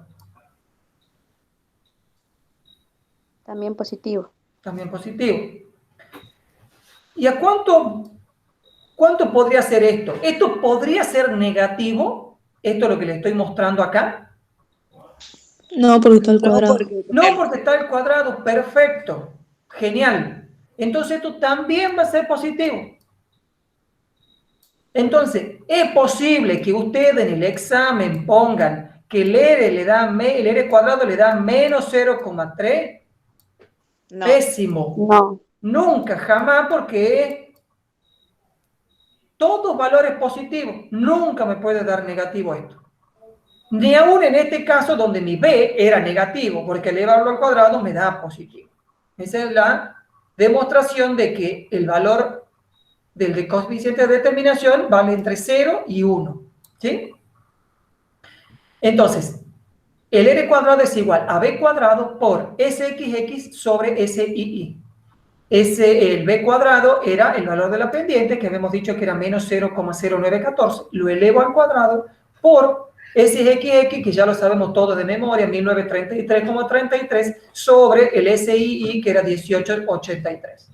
También positivo.
También positivo. ¿Y a cuánto podría ser esto? ¿Esto podría ser negativo? ¿Esto es lo que le estoy mostrando acá?
No, porque está al cuadrado.
No, porque está al cuadrado. Perfecto. Genial. Entonces esto también va a ser positivo. Entonces, es posible que ustedes en el examen pongan que el R cuadrado le da menos 0,3.
No.
Pésimo.
No.
Nunca, jamás, porque todos valores positivos. Nunca me puede dar negativo esto. Ni aún en este caso donde mi B era negativo, porque elevarlo al cuadrado me da positivo. Esa es la demostración de que el valor del coeficiente de determinación vale entre 0 y 1. ¿Sí? Entonces, el R cuadrado es igual a B cuadrado por SXX sobre SIY. El B cuadrado era el valor de la pendiente, que habíamos dicho que era menos 0,0914. Lo elevo al cuadrado por SXX, que ya lo sabemos todo de memoria, 1933,33, sobre el SIY, que era 1883.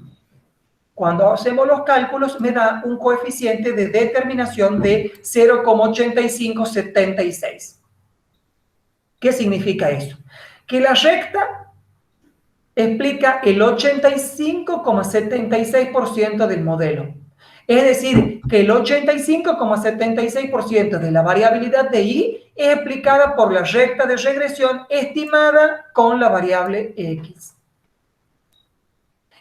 Cuando hacemos los cálculos, me da un coeficiente de determinación de 0,8576. ¿Qué significa eso? Que la recta explica el 85,76% del modelo. Es decir, que el 85,76% de la variabilidad de Y es explicada por la recta de regresión estimada con la variable X.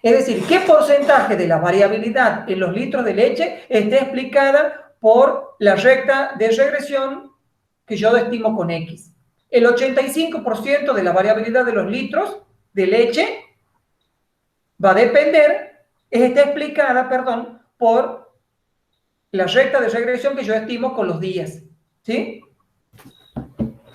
Es decir, ¿qué porcentaje de la variabilidad en los litros de leche está explicada por la recta de regresión que yo estimo con X? El 85% de la variabilidad de los litros de leche está explicada, por la recta de regresión que yo estimo con los días. ¿Sí?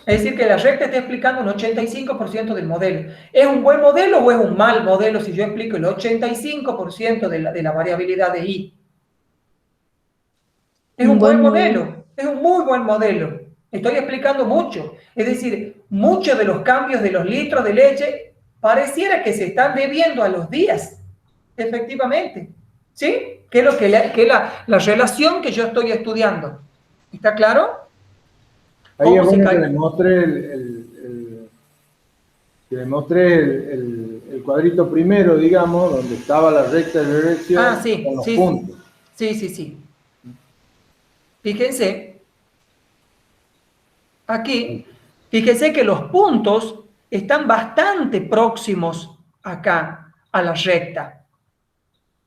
Es decir, que la recta está explicando un 85% del modelo. ¿Es un buen modelo o es un mal modelo si yo explico el 85% de la variabilidad de Y? Es un buen modelo. Es un muy buen modelo. Estoy explicando mucho. Es decir, muchos de los cambios de los litros de leche pareciera que se están debiendo a los días, efectivamente. ¿Sí? Que es lo que la relación que yo estoy estudiando. ¿Está claro?
Ahí es bueno que le mostré el cuadrito primero, digamos, donde estaba la recta de regresión con los puntos.
Sí. Fíjense, aquí, fíjense que los puntos están bastante próximos acá a la recta.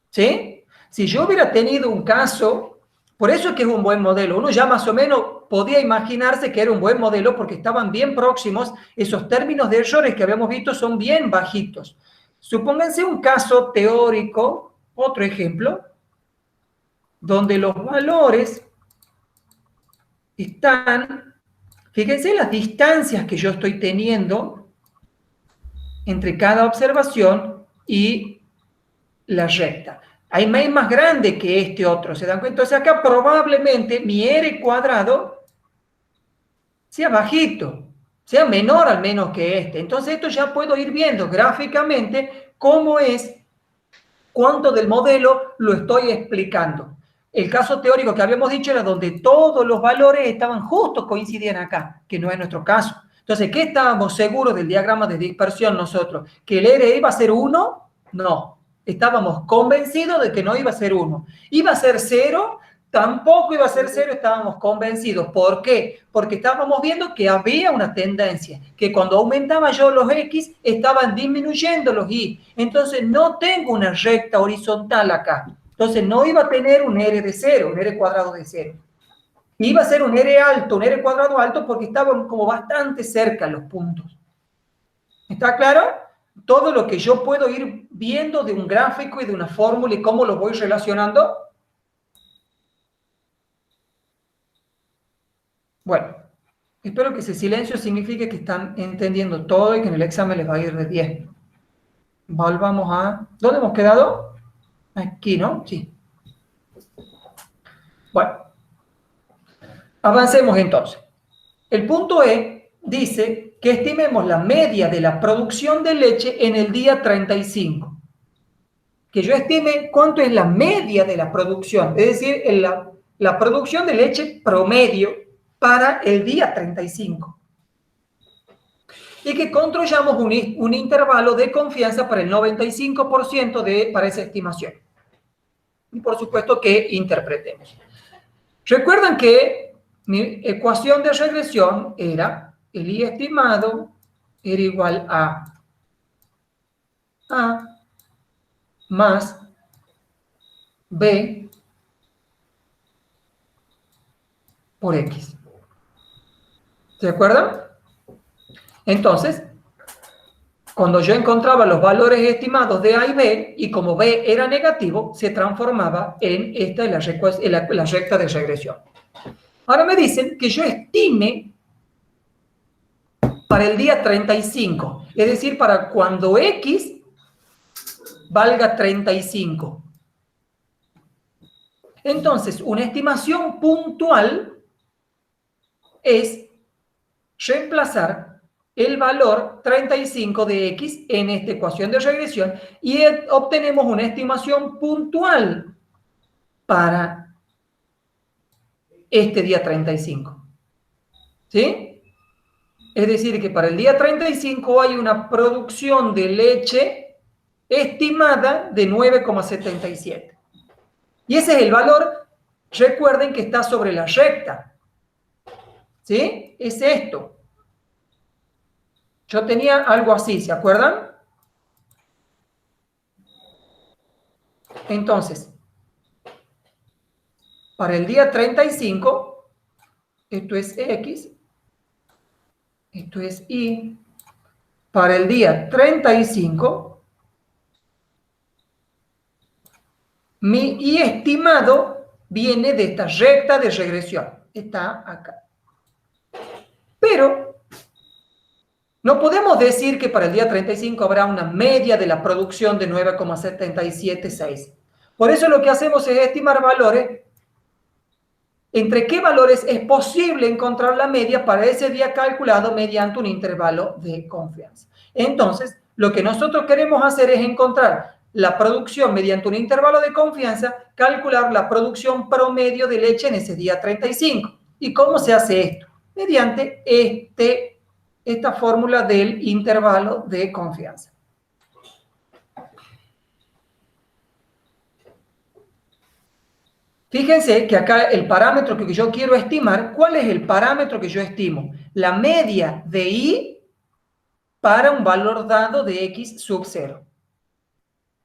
¿Sí? Si yo hubiera tenido un caso, por eso es que es un buen modelo, uno ya más o menos podía imaginarse que era un buen modelo porque estaban bien próximos, esos términos de errores que habíamos visto son bien bajitos. Supónganse un caso teórico, otro ejemplo, donde los valores están, fíjense las distancias que yo estoy teniendo entre cada observación y la recta. Hay más grande que este otro, ¿se dan cuenta? Entonces acá probablemente mi R cuadrado sea bajito, sea menor al menos que este. Entonces esto ya puedo ir viendo gráficamente cómo es, cuánto del modelo lo estoy explicando. El caso teórico que habíamos dicho era donde todos los valores estaban justo, coincidían acá, que no es nuestro caso. Entonces, ¿qué estábamos seguros del diagrama de dispersión nosotros? ¿Que el R iba a ser 1? No. Estábamos convencidos de que no iba a ser 1. ¿Iba a ser 0? Tampoco iba a ser 0, estábamos convencidos. ¿Por qué? Porque estábamos viendo que había una tendencia, que cuando aumentaba yo los X, estaban disminuyendo los Y. Entonces no tengo una recta horizontal acá. Entonces no iba a tener un R de 0, un R cuadrado de 0. Iba a ser un R alto, un R cuadrado alto, porque estaban como bastante cerca los puntos. ¿Está claro? Todo lo que yo puedo ir viendo de un gráfico y de una fórmula y cómo lo voy relacionando. Bueno, espero que ese silencio signifique que están entendiendo todo y que en el examen les va a ir de 10. Volvamos a... ¿Dónde hemos quedado? Aquí, ¿no? Sí. Bueno, avancemos entonces. El punto E dice que estimemos la media de la producción de leche en el día 35. Que yo estime cuánto es la media de la producción, es decir, la producción de leche promedio para el día 35. Y que construyamos un intervalo de confianza para el 95% para esa estimación. Y por supuesto que interpretemos. Recuerdan que mi ecuación de regresión era el I estimado era igual a A más B por X. ¿Se acuerdan? Entonces, cuando yo encontraba los valores estimados de A y B, y como B era negativo, se transformaba en esta la recta de regresión. Ahora me dicen que yo estime para el día 35, es decir, para cuando X valga 35. Entonces, una estimación puntual es reemplazar el valor 35 de X en esta ecuación de regresión y obtenemos una estimación puntual para este día 35. ¿Sí? Es decir, que para el día 35 hay una producción de leche estimada de 9,77. Y ese es el valor, recuerden que está sobre la recta. ¿Sí? Es esto. Yo tenía algo así, ¿se acuerdan? Entonces, para el día 35, esto es X, esto es Y. Para el día 35, mi Y estimado viene de esta recta de regresión. Está acá. Pero no podemos decir que para el día 35 habrá una media de la producción de 9,776. Por eso lo que hacemos es estimar valores entre qué valores es posible encontrar la media para ese día calculado mediante un intervalo de confianza. Entonces, lo que nosotros queremos hacer es encontrar la producción mediante un intervalo de confianza, calcular la producción promedio de leche en ese día 35. ¿Y cómo se hace esto? Mediante esta fórmula del intervalo de confianza. Fíjense que acá el parámetro que yo quiero estimar, ¿cuál es el parámetro que yo estimo? La media de Y para un valor dado de X sub 0.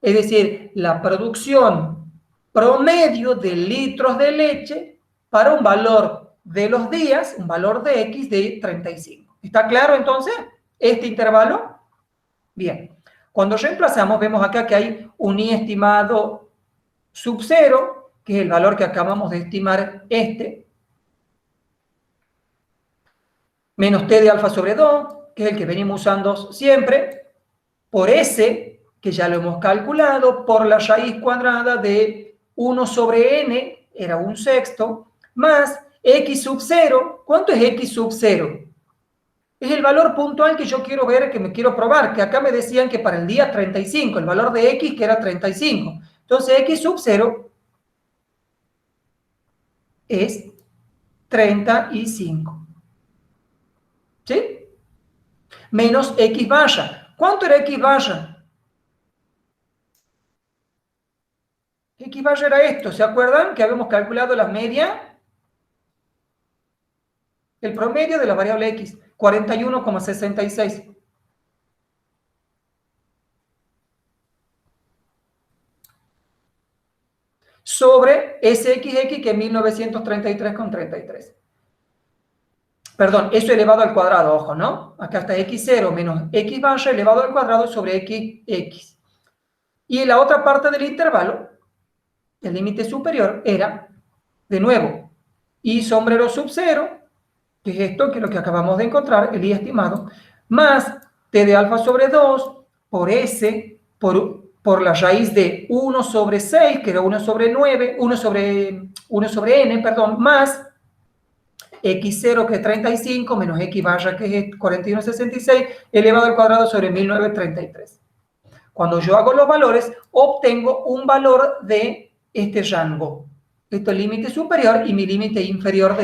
Es decir, la producción promedio de litros de leche para un valor de los días, un valor de X de 35. ¿Está claro entonces este intervalo? Bien. Cuando reemplazamos, vemos acá que hay un Y estimado sub 0, que es el valor que acabamos de estimar menos T de alfa sobre 2, que es el que venimos usando siempre, por S, que ya lo hemos calculado, por la raíz cuadrada de 1 sobre N, era un sexto, más X sub 0. ¿Cuánto es X sub 0? Es el valor puntual que yo quiero ver, que me quiero probar, que acá me decían que para el día 35, el valor de X que era 35. Entonces X sub 0 es 35. ¿Sí? Menos X barra. ¿Cuánto era X barra? X barra era esto. ¿Se acuerdan que habíamos calculado la media? El promedio de la variable X. 41,66. Sobre SXX, que es 1933,33. Perdón, eso elevado al cuadrado, ojo, ¿no? Acá está X0 menos X barra elevado al cuadrado sobre XX. Y la otra parte del intervalo, el límite superior, era, de nuevo, Y sombrero sub 0, que es esto, que es lo que acabamos de encontrar, el Y estimado, más T de alfa sobre 2 por S, por la raíz de 1 sobre 6, que era 1 sobre 9, 1 sobre N, perdón, más X0, que es 35, menos X barra, que es 41,66, elevado al cuadrado sobre 1933. Cuando yo hago los valores, obtengo un valor de este rango. Esto es el límite superior y mi límite inferior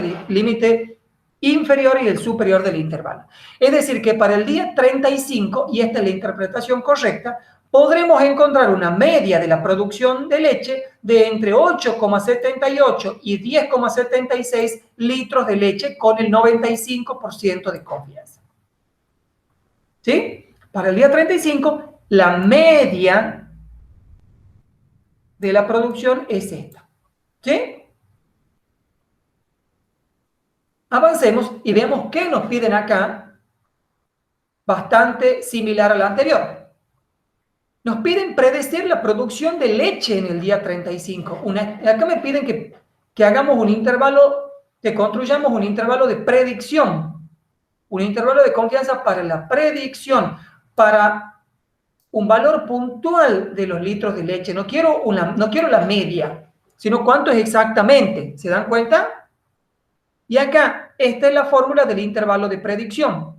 y el superior del intervalo. Es decir, que para el día 35, y esta es la interpretación correcta, podremos encontrar una media de la producción de leche de entre 8,78 y 10,76 litros de leche con el 95% de confianza. ¿Sí? Para el día 35, la media de la producción es esta. ¿Sí? Avancemos y veamos qué nos piden acá, bastante similar a la anterior. Nos piden predecir la producción de leche en el día 35. Acá me piden que hagamos un intervalo, que construyamos un intervalo de predicción, un intervalo de confianza para la predicción, para un valor puntual de los litros de leche. No quiero la media, sino cuánto es exactamente. ¿Se dan cuenta? Y acá, esta es la fórmula del intervalo de predicción.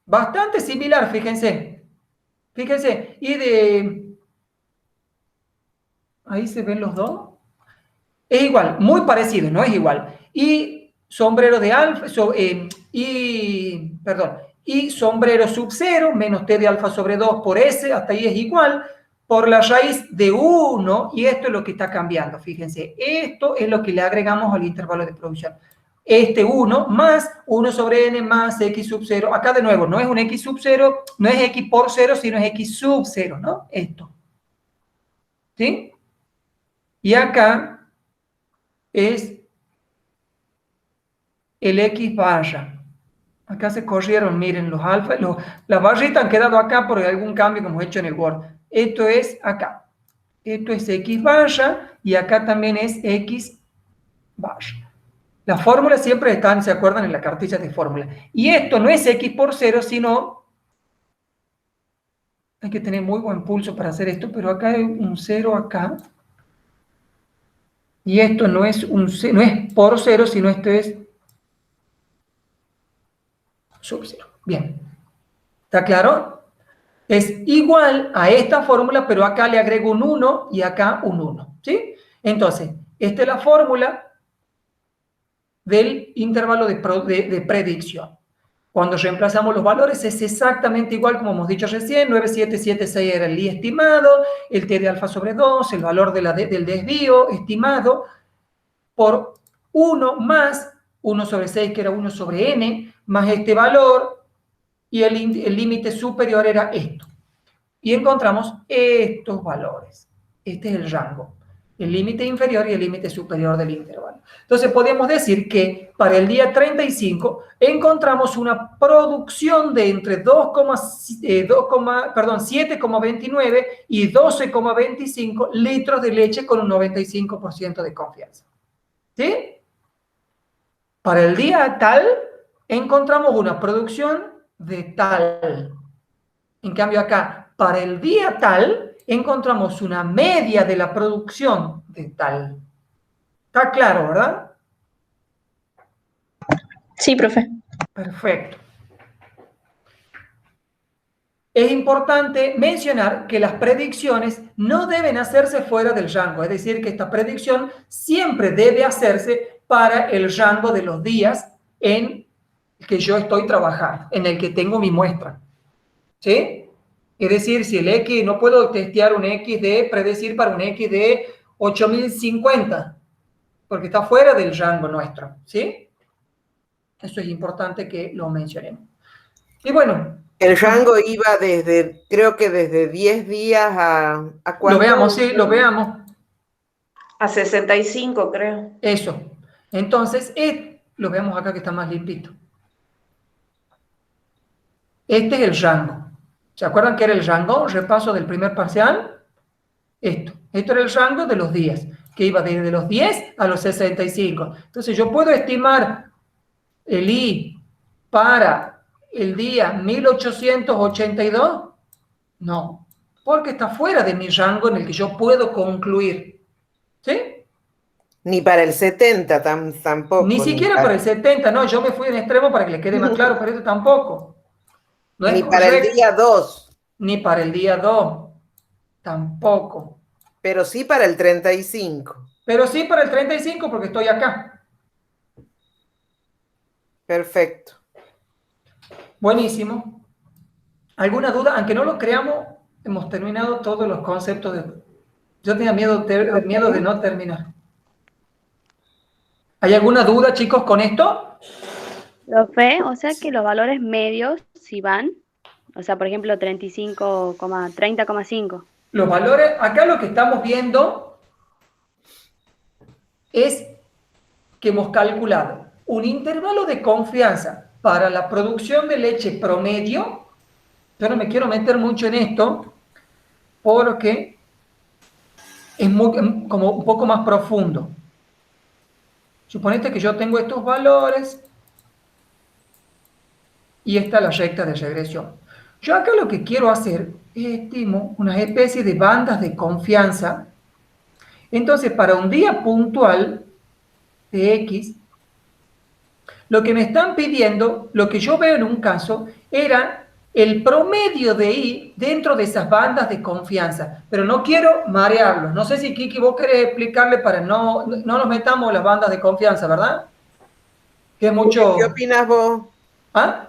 Bastante similar, fíjense. Fíjense, ahí se ven los dos. Es igual, muy parecido, no es igual. Y sombrero de alfa, y sombrero sub 0 menos T de alfa sobre 2 por S, hasta ahí es igual, por la raíz de 1, y esto es lo que está cambiando, fíjense. Esto es lo que le agregamos al intervalo de producción. Este 1 más 1 sobre N más X sub 0. Acá de nuevo, no es un X sub 0, no es X por 0, sino es X sub 0, ¿no? Esto. ¿Sí? Y acá es el X barra. Acá se corrieron, miren, los alfa, las barritas han quedado acá por algún cambio que hemos hecho en el Word. Esto es acá. Esto es X barra y acá también es X barra. Las fórmulas siempre están, ¿se acuerdan? En la cartilla de fórmula. Y esto no es X por 0, sino... Hay que tener muy buen pulso para hacer esto, pero acá hay un 0 acá. Y esto no es, no es por cero, sino esto es sub cero. Bien. ¿Está claro? Es igual a esta fórmula, pero acá le agrego un 1 y acá un 1. ¿Sí? Entonces, esta es la fórmula del intervalo de predicción. Cuando reemplazamos los valores es exactamente igual como hemos dicho recién, 9776 era el I estimado, el T de alfa sobre 2, el valor del desvío estimado, por 1 más 1 sobre 6, que era 1 sobre n, más este valor, y el límite superior era esto. Y encontramos estos valores. Este es el rango. El límite inferior y el límite superior del intervalo. Entonces, podemos decir que para el día 35 encontramos una producción de entre 7,29 y 12,25 litros de leche con un 95% de confianza. ¿Sí? Para el día tal, encontramos una producción de tal. En cambio acá, para el día tal, encontramos una media de la producción de tal. ¿Está claro, verdad?
Sí, profe.
Perfecto. Es importante mencionar que las predicciones no deben hacerse fuera del rango, es decir, que esta predicción siempre debe hacerse para el rango de los días en el que yo estoy trabajando, en el que tengo mi muestra. ¿Sí? Es decir, si el X, no puedo testear un X de, predecir para un X de 8050, porque está fuera del rango nuestro, ¿sí? Eso es importante que lo mencionemos. Y bueno.
El rango iba desde, creo que desde 10 días a ¿cuánto?
Lo veamos, sí, lo veamos.
A 65, creo.
Eso. Entonces, lo vemos acá que está más limpito. Este es el rango. ¿Se acuerdan que era el rango? Repaso del primer parcial. Esto era el rango de los días, que iba desde los 10 a los 65. Entonces, yo puedo estimar el I para el día 1882. No, porque está fuera de mi rango en el que yo puedo concluir. ¿Sí?
Ni para el 70 tampoco.
Ni siquiera para el 70, no, yo me fui en extremo para que le quede más claro, pero esto tampoco. No
ni
es
para el día 2.
Ni para el día 2, tampoco.
Pero sí para el 35.
Pero sí para el 35 porque estoy acá.
Perfecto.
Buenísimo. ¿Alguna duda? Aunque no lo creamos, hemos terminado todos los conceptos de... Yo tenía miedo de no terminar. ¿Hay alguna duda, chicos, con esto?
Profe, o sea que los valores medios, si van, o sea, por ejemplo, 30,5.
Los valores, acá lo que estamos viendo es que hemos calculado un intervalo de confianza para la producción de leche promedio. Yo no me quiero meter mucho en esto porque es como un poco más profundo. Suponete que yo tengo estos valores y esta es la recta de regresión. Yo acá lo que quiero hacer es estimo una especie de bandas de confianza. Entonces, para un día puntual de X, lo que me están pidiendo, lo que yo veo en un caso, era el promedio de I dentro de esas bandas de confianza. Pero no quiero marearlos. No sé si, Kiki, vos querés explicarle para no nos metamos en las bandas de confianza, ¿verdad? Que es mucho...
¿Qué opinas vos?
¿Ah?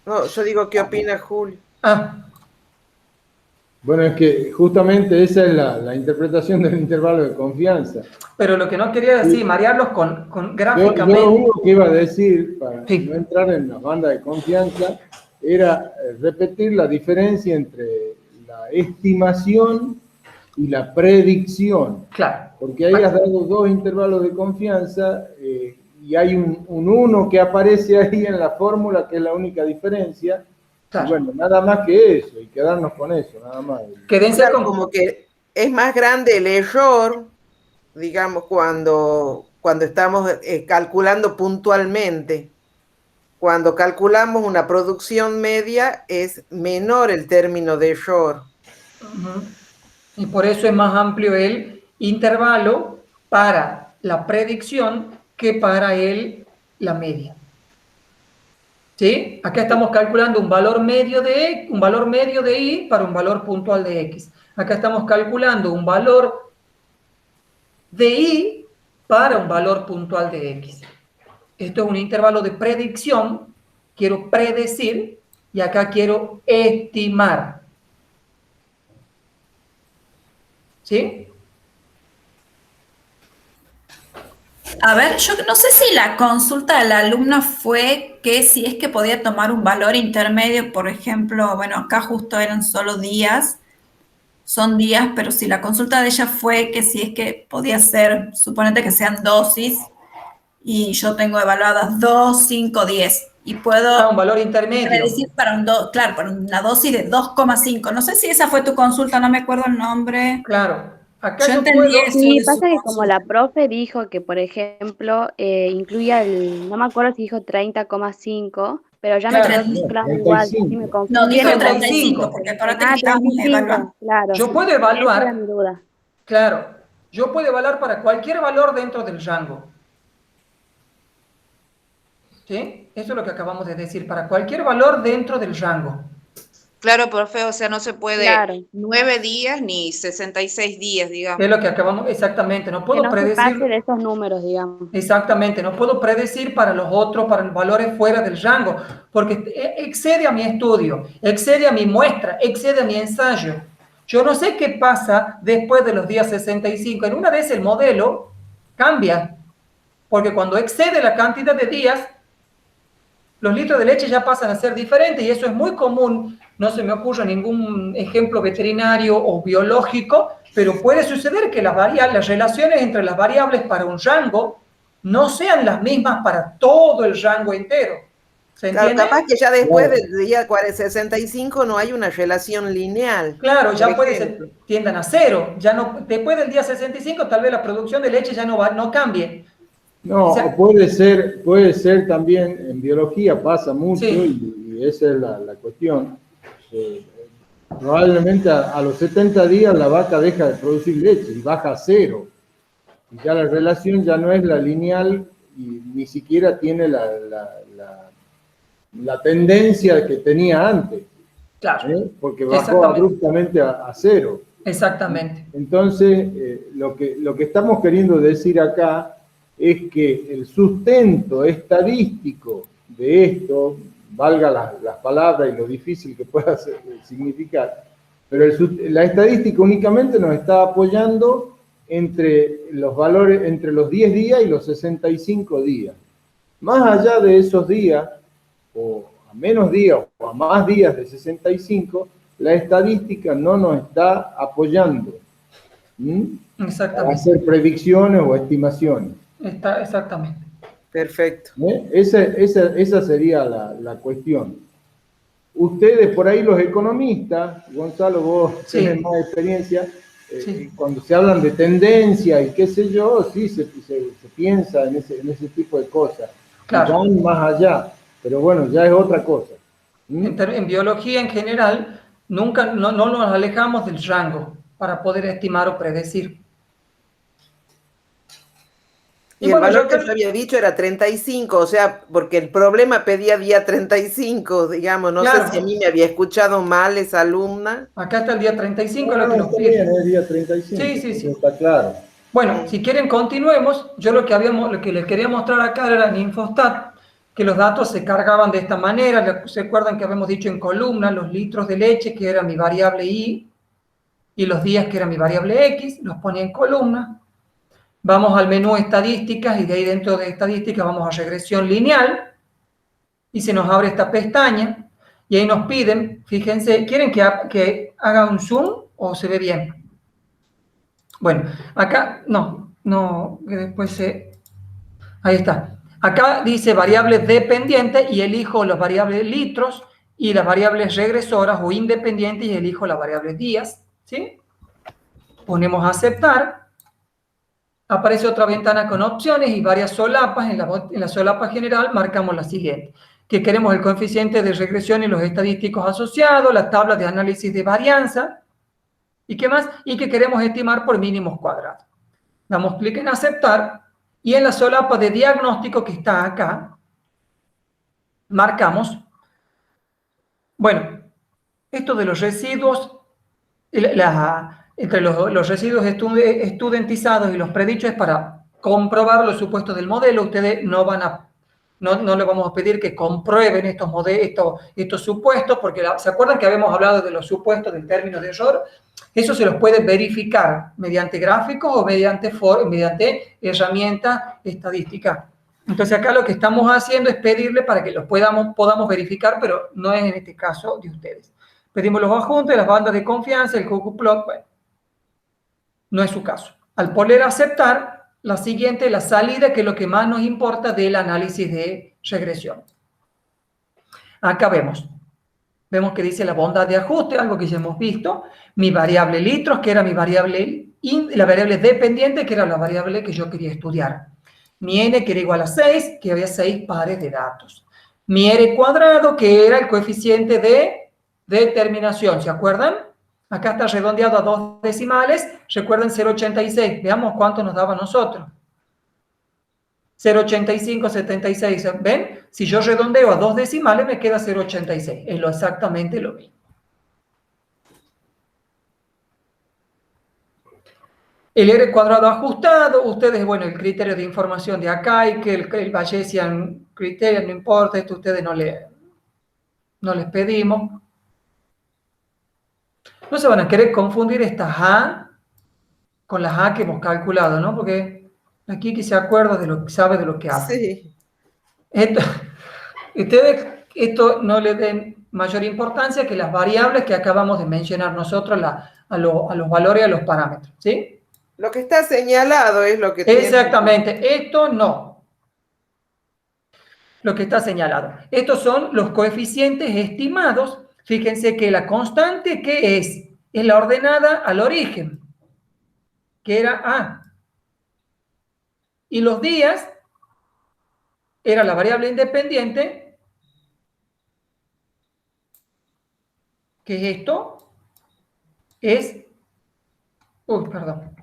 No, yo digo, ¿qué opinas, Julio?
Bueno, es que justamente esa es la interpretación del intervalo de confianza.
Pero lo que no quería decir, sí, marearlos con gráficamente.
Yo lo único que iba a decir, para
sí,
no entrar en las bandas de confianza, era repetir la diferencia entre la estimación y la predicción.
Claro.
Porque ahí has dado dos intervalos de confianza y hay un 1 que aparece ahí en la fórmula, que es la única diferencia. Claro. Y bueno, nada más que eso, y quedarnos con eso, nada más.
Quédense como que es más grande el error, digamos, cuando estamos calculando puntualmente. Cuando calculamos una producción media, es menor el término de error.
Y por eso es más amplio el intervalo para la predicción que para la media. ¿Sí? Acá estamos calculando un valor medio de y para un valor puntual de x. Acá estamos calculando un valor de y para un valor puntual de x. Esto es un intervalo de predicción. Quiero predecir y acá quiero estimar. ¿Sí?
A ver, yo no sé si la consulta del alumno fue que si es que podía tomar un valor intermedio, por ejemplo, bueno, acá justo eran solo días, son días, pero si la consulta de ella fue que si es que podía ser, suponete que sean dosis, y yo tengo evaluadas 2, 5, 10, y puedo
Un valor intermedio.
predecir para claro, para una dosis de 2,5. No sé si esa fue tu consulta, no me acuerdo el nombre.
Claro. Acá
Yo
yo
entendí
puedo...
eso.
Sí,
de su
pasa que como
consulta.
la profe dijo que, por ejemplo, incluía no me acuerdo si dijo 30,5, pero ya me
Claro.
quedó claro
35.
igual, sí me
No,
confundí.
dijo
35.
35, porque acuérdate que estábamos
35,
evaluando.
claro.
Yo puedo
Esa era
evaluar,
mi duda.
claro, yo puedo evaluar para cualquier valor dentro del rango. ¿Sí? Eso es lo que acabamos de decir, para cualquier valor dentro del rango.
Claro, profe, o sea, no se puede
Claro.
9 días ni 66 días, digamos.
Es lo que acabamos, exactamente, no
Que
puedo
no se
predecir,
pase de esos números, digamos.
exactamente, no puedo predecir para los otros, para valores fuera del rango, porque excede a mi estudio, excede a mi muestra, excede a mi ensayo. Yo no sé qué pasa después de los días 65. En una vez el modelo cambia, porque cuando excede la cantidad de días, los litros de leche ya pasan a ser diferentes y eso es muy común. No se me ocurre ningún ejemplo veterinario o biológico, pero puede suceder que las relaciones entre las variables para un rango no sean las mismas para todo el rango entero. ¿Se
Claro,
entiende?
capaz que ya después
Claro.
del día 65 no hay una relación lineal.
Claro,
por
ya puede
ejemplo.
ser, tiendan a cero. Ya no, después del día 65 tal vez la producción de leche ya no cambie.
No,
O sea,
o puede ser también, en biología pasa mucho,
Sí.
y esa es la cuestión. Probablemente a los 70 días la vaca deja de producir leche y baja a cero. Y ya la relación ya no es la lineal y ni siquiera tiene la tendencia que tenía antes,
Claro,
porque bajó
Exactamente.
abruptamente a cero.
exactamente.
Entonces, lo que estamos queriendo decir acá es que el sustento estadístico de esto, valga las palabras y lo difícil que pueda significar, pero la estadística únicamente nos está apoyando entre los valores, entre los 10 días y los 65 días. Más allá de esos días, o a menos días o a más días de 65, la estadística no nos está apoyando para
Exactamente.
hacer predicciones o estimaciones.
Exactamente.
Perfecto.
Esa sería la cuestión. Ustedes, por ahí los economistas, Gonzalo, vos
Sí.
tenés más experiencia,
Sí.
cuando se hablan de tendencia y qué sé yo, sí se piensa en ese tipo de cosas.
Claro.
Y van más allá, pero bueno, ya es otra cosa.
En biología en general, nunca no nos alejamos del rango para poder estimar o predecir.
Y el
bueno,
valor
yo
que
creo-
yo había dicho era 35, o sea, porque el problema pedía día 35, digamos, no
Claro.
sé si a mí me había escuchado mal esa alumna.
Acá está el día 35, es lo que
No,
nos
está
pide.
bien, es día 35,
Sí, sí, sí.
eso está claro.
Bueno, si quieren continuemos. Yo lo que les quería mostrar acá era en Infostat, que los datos se cargaban de esta manera. ¿Se acuerdan que habíamos dicho en columna los litros de leche, que era mi variable Y, y los días, que era mi variable X? Los ponía en columna. Vamos al menú estadísticas y de ahí dentro de estadísticas vamos a regresión lineal y se nos abre esta pestaña y ahí nos piden, fíjense, ¿quieren que haga un zoom o se ve bien? Bueno, acá, no, que después ahí está. Acá dice variables dependientes y elijo las variables litros y las variables regresoras o independientes y elijo las variables días, ¿sí? Ponemos aceptar. Aparece otra ventana con opciones y varias solapas. En la solapa general marcamos la siguiente, que queremos el coeficiente de regresión y los estadísticos asociados, las tablas de análisis de varianza, ¿y qué más? Y que queremos estimar por mínimos cuadrados. Damos clic en aceptar y en la solapa de diagnóstico que está acá, marcamos, bueno, esto de los residuos, entre los residuos estudentizados y los predichos es para comprobar los supuestos del modelo. Ustedes no van a, no le vamos a pedir que comprueben estos supuestos, porque ¿se acuerdan que habíamos hablado de los supuestos del término de error? Eso se los puede verificar mediante gráficos o mediante herramientas estadísticas. Entonces acá lo que estamos haciendo es pedirle para que los podamos verificar, pero no es en este caso de ustedes. Pedimos los adjuntos, las bandas de confianza, el ggplot, bueno, no es su caso. Al poner aceptar, la siguiente, la salida, que es lo que más nos importa del análisis de regresión. Acá vemos que dice la bondad de ajuste, algo que ya hemos visto, mi variable litros, que era mi variable, la variable dependiente, que era la variable que yo quería estudiar. Mi n, que era igual a 6, que había 6 pares de datos. Mi r cuadrado, que era el coeficiente de determinación, ¿se acuerdan? Acá está redondeado a 2 decimales, recuerden 0,86, veamos cuánto nos daba a nosotros. 0,8576, ¿ven? Si yo redondeo a 2 decimales me queda 0,86, es exactamente lo mismo. El R cuadrado ajustado, ustedes, bueno, el criterio de información de acá y que el Bayesian criterio, no importa, esto ustedes no les pedimos. No se van a querer confundir estas A con las A que hemos calculado, ¿no? Porque aquí que se acuerda de lo que sabe de lo que habla.
Sí.
Ustedes esto no le den mayor importancia que las variables que acabamos de mencionar nosotros, a los valores y a los parámetros, ¿sí?
Lo que está señalado es lo que
Exactamente, esto no. Lo que está señalado. Estos son los coeficientes estimados. Fíjense que la constante, ¿qué es? Es la ordenada al origen, que era A. Y los días era la variable independiente, que es esto, perdón.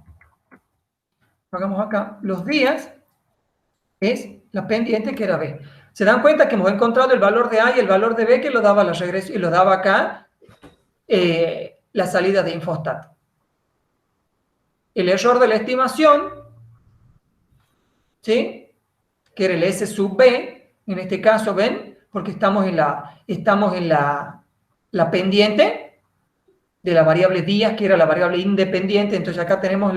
Hagamos acá, los días es la pendiente que era B. ¿Se dan cuenta que hemos encontrado el valor de A y el valor de B que lo daba la regresión y lo daba acá la salida de Infostat? El error de la estimación, ¿sí? Que era el S sub B, en este caso, ¿ven? Porque estamos en la pendiente de la variable días, que era la variable independiente. Entonces acá tenemos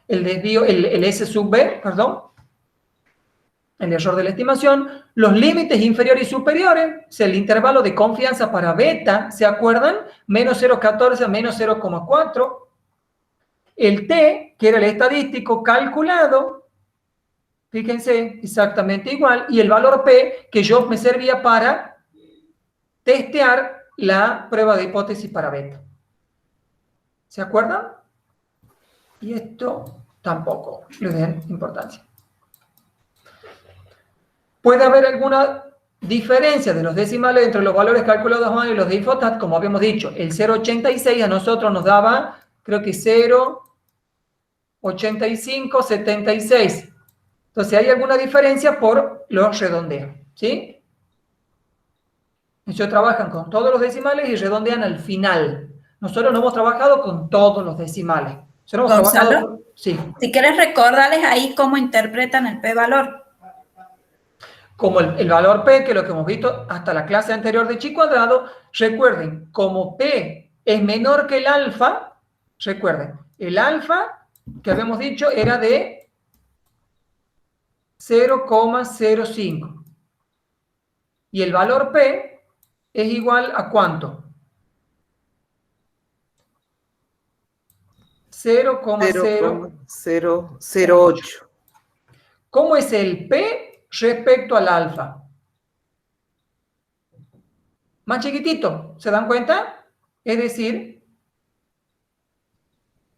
el desvío, el S sub B, perdón, el error de la estimación, los límites inferiores y superiores, o sea, el intervalo de confianza para beta, ¿se acuerdan? Menos 0,14 a menos 0,4. El T, que era el estadístico calculado, fíjense, exactamente igual, y el valor P, que yo me servía para testear la prueba de hipótesis para beta. ¿Se acuerdan? Y esto tampoco le den importancia. Puede haber alguna diferencia de los decimales entre los valores calculados a mano y los de Infostat, como habíamos dicho. El 0,86 a nosotros nos daba, creo que 0,8576. Entonces hay alguna diferencia por los redondeos, ¿sí? Ellos trabajan con todos los decimales y redondean al final. Nosotros no hemos trabajado con todos los decimales. Nosotros hemos
Gonzalo,
sí.
Si quieres recordarles ahí cómo interpretan el p-valor.
Como el valor P, que es lo que hemos visto hasta la clase anterior de chi cuadrado, recuerden, como P es menor que el alfa, recuerden, el alfa que habíamos dicho era de 0,05. Y el valor P es igual a ¿cuánto?
0,008.
¿Cómo es el P respecto al alfa? Más chiquitito, ¿se dan cuenta? Es decir,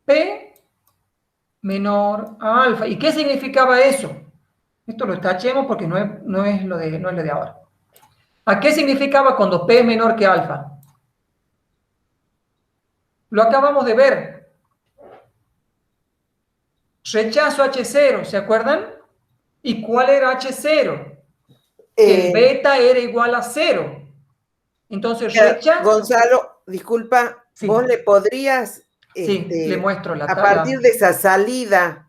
P menor a alfa. ¿Y qué significaba eso? Esto lo tachemos porque no es lo de ahora. ¿A qué significaba cuando P es menor que alfa? Lo acabamos de ver. rechazo H0, ¿se acuerdan? ¿Y cuál era H0? El beta era igual a 0. Entonces, rechazo.
Gonzalo, disculpa,
Sí.
vos le podrías,
Sí, le muestro la
a
tabla.
partir de esa salida,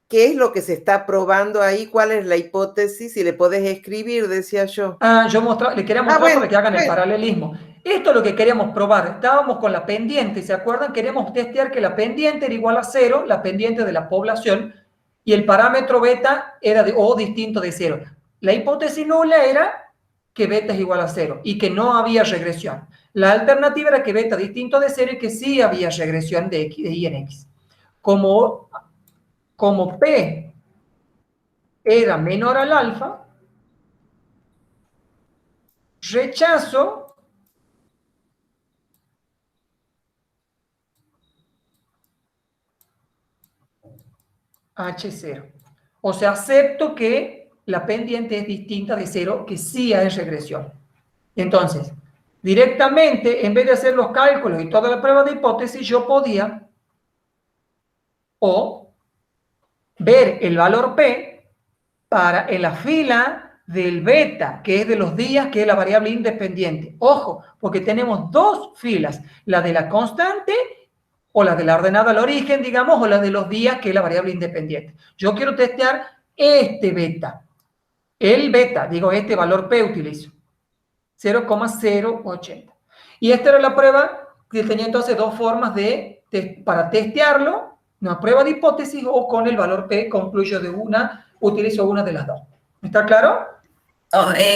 ¿qué es lo que se está probando ahí? ¿Cuál es la hipótesis? Y le podés escribir, decía yo.
Le quería mostrar para que hagan el
bueno.
paralelismo. Esto es lo que queríamos probar. Estábamos con la pendiente, ¿se acuerdan? Queríamos testear que la pendiente era igual a 0, la pendiente de la población, y el parámetro beta era distinto de 0. La hipótesis nula era que beta es igual a 0 y que no había regresión. La alternativa era que beta distinto de 0 y que sí había regresión de y en x. Como P era menor al alfa, rechazo H0. O sea, acepto que la pendiente es distinta de 0, que sí hay regresión. Entonces, directamente, en vez de hacer los cálculos y toda la prueba de hipótesis, yo podía o ver el valor P en la fila del beta, que es de los días, que es la variable independiente. Ojo, porque tenemos dos filas, la de la constante o la de la ordenada al origen, digamos, o la de los días, que es la variable independiente. Yo quiero testear este beta. El beta, digo, este valor P utilizo. 0,080. Y esta era la prueba que tenía entonces dos formas para testearlo, una prueba de hipótesis o con el valor P, concluyo utilizo una de las dos. ¿Está claro?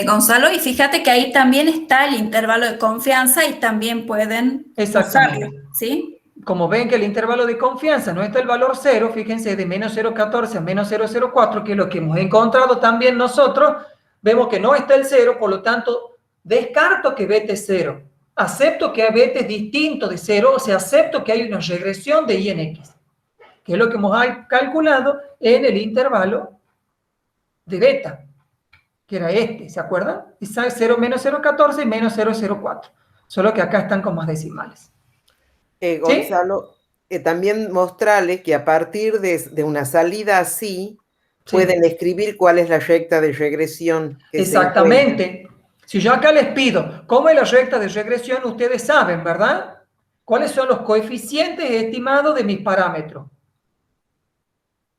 Gonzalo, y fíjate que ahí también está el intervalo de confianza y también pueden usarlo, ¿sí?
Como ven que el intervalo de confianza no está el valor 0, fíjense, de menos 0,14 a menos 0,04, que es lo que hemos encontrado también nosotros, vemos que no está el 0, por lo tanto, descarto que beta es 0. Acepto que beta es distinto de 0, o sea, acepto que hay una regresión de y en x, que es lo que hemos calculado en el intervalo de beta, que era este, ¿se acuerdan? Y sale 0 menos 0,14 y menos 0,04, solo que acá están con más decimales.
Gonzalo, también mostrarles que a partir de una salida así, pueden escribir cuál es la recta de regresión.
Exactamente. Si yo acá les pido, ¿cómo es la recta de regresión? Ustedes saben, ¿verdad? ¿Cuáles son los coeficientes estimados de mis parámetros?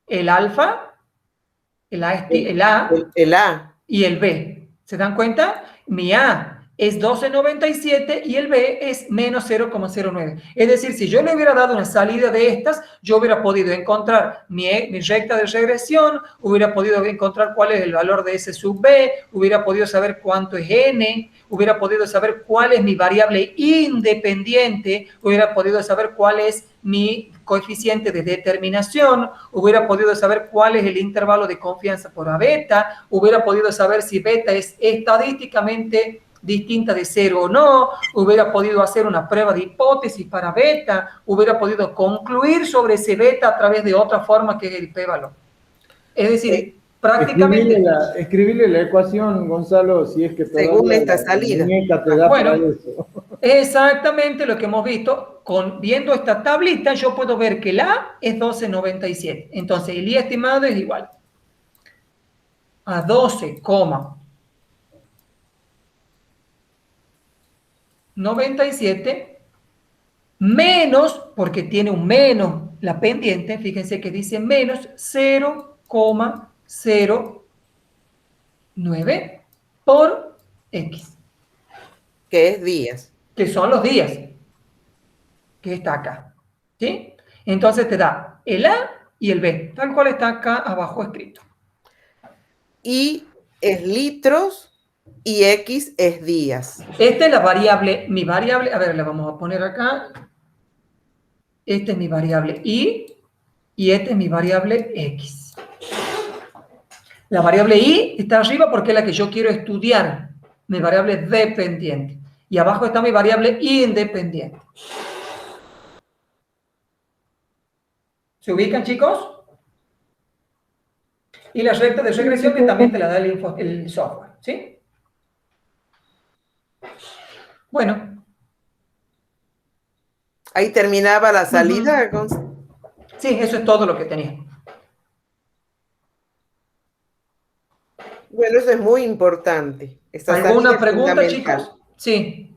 El alfa, el A y el B. ¿Se dan cuenta? Mi A es 12,97 y el B es menos 0,09. Es decir, si yo le hubiera dado una salida de estas, yo hubiera podido encontrar mi recta de regresión, hubiera podido encontrar cuál es el valor de S sub B, hubiera podido saber cuánto es N, hubiera podido saber cuál es mi variable independiente, hubiera podido saber cuál es mi coeficiente de determinación, hubiera podido saber cuál es el intervalo de confianza por A beta, hubiera podido saber si beta es estadísticamente distinta de 0 o no, hubiera podido hacer una prueba de hipótesis para beta, hubiera podido concluir sobre ese beta a través de otra forma que es el p-valor. Es decir, prácticamente...
Escribirle la ecuación, Gonzalo, si es que
según esta salida.
Bueno, exactamente lo que hemos visto. Viendo esta tablita, yo puedo ver que la A es 12,97. Entonces, el I estimado es igual a 12,97 menos, porque tiene un menos la pendiente, fíjense que dice menos 0,09 por X.
Que es días.
Que son los días. Que está acá. ¿Sí? Entonces te da el A y el B, tal cual está acá abajo escrito.
Y es litros y X es días.
Esta es la variable, mi variable, a ver, la vamos a poner acá. Esta es mi variable Y y esta es mi variable X. La variable Y está arriba porque es la que yo quiero estudiar, mi variable dependiente. Y abajo está mi variable independiente. ¿Se ubican, chicos? Y la recta de regresión que también te la da el software, ¿sí? Bueno.
Ahí terminaba la salida.
Sí, eso es todo lo que tenía.
Bueno, eso es muy importante. Esta
¿Alguna
salida es
pregunta,
fundamental.
chicos? Sí.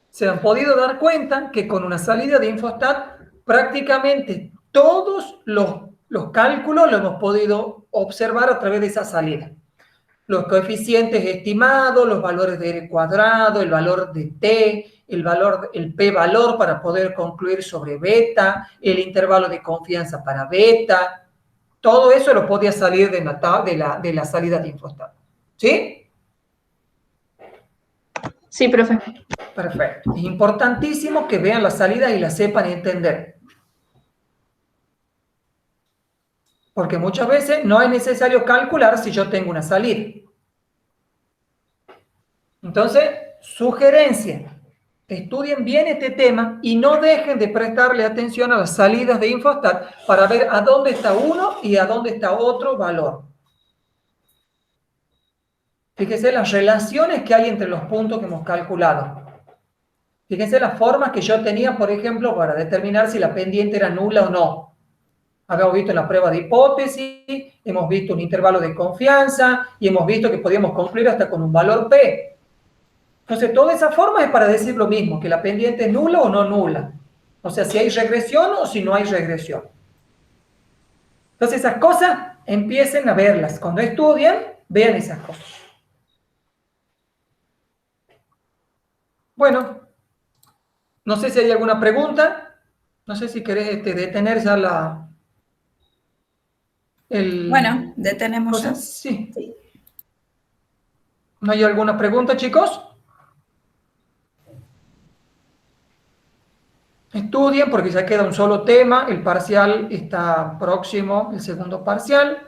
Se han podido dar cuenta que con una salida de Infostat prácticamente todos los cálculos los hemos podido observar a través de esa salida. Los coeficientes estimados, los valores de R cuadrado, el valor de T, el P-valor para poder concluir sobre beta, el intervalo de confianza para beta, todo eso lo podía salir de la salida de Infostat. ¿Sí?
Sí, profe.
Perfecto. Es importantísimo que vean la salida y la sepan entender. Porque muchas veces no es necesario calcular si yo tengo una salida. Entonces, sugerencia, estudien bien este tema y no dejen de prestarle atención a las salidas de Infostat para ver a dónde está uno y a dónde está otro valor. Fíjense las relaciones que hay entre los puntos que hemos calculado. Fíjense las formas que yo tenía, por ejemplo, para determinar si la pendiente era nula o no. Habíamos visto en la prueba de hipótesis, hemos visto un intervalo de confianza y hemos visto que podíamos concluir hasta con un valor P. Entonces, toda esa forma es para decir lo mismo, que la pendiente es nula o no nula. O sea, si hay regresión o si no hay regresión. Entonces, esas cosas empiecen a verlas. Cuando estudian, vean esas cosas. Bueno, no sé si hay alguna pregunta. No sé si querés detener ya
Bueno, detenemos ya.
Sí. ¿No hay alguna pregunta, chicos? Estudien porque ya queda un solo tema. El parcial está próximo, el segundo parcial.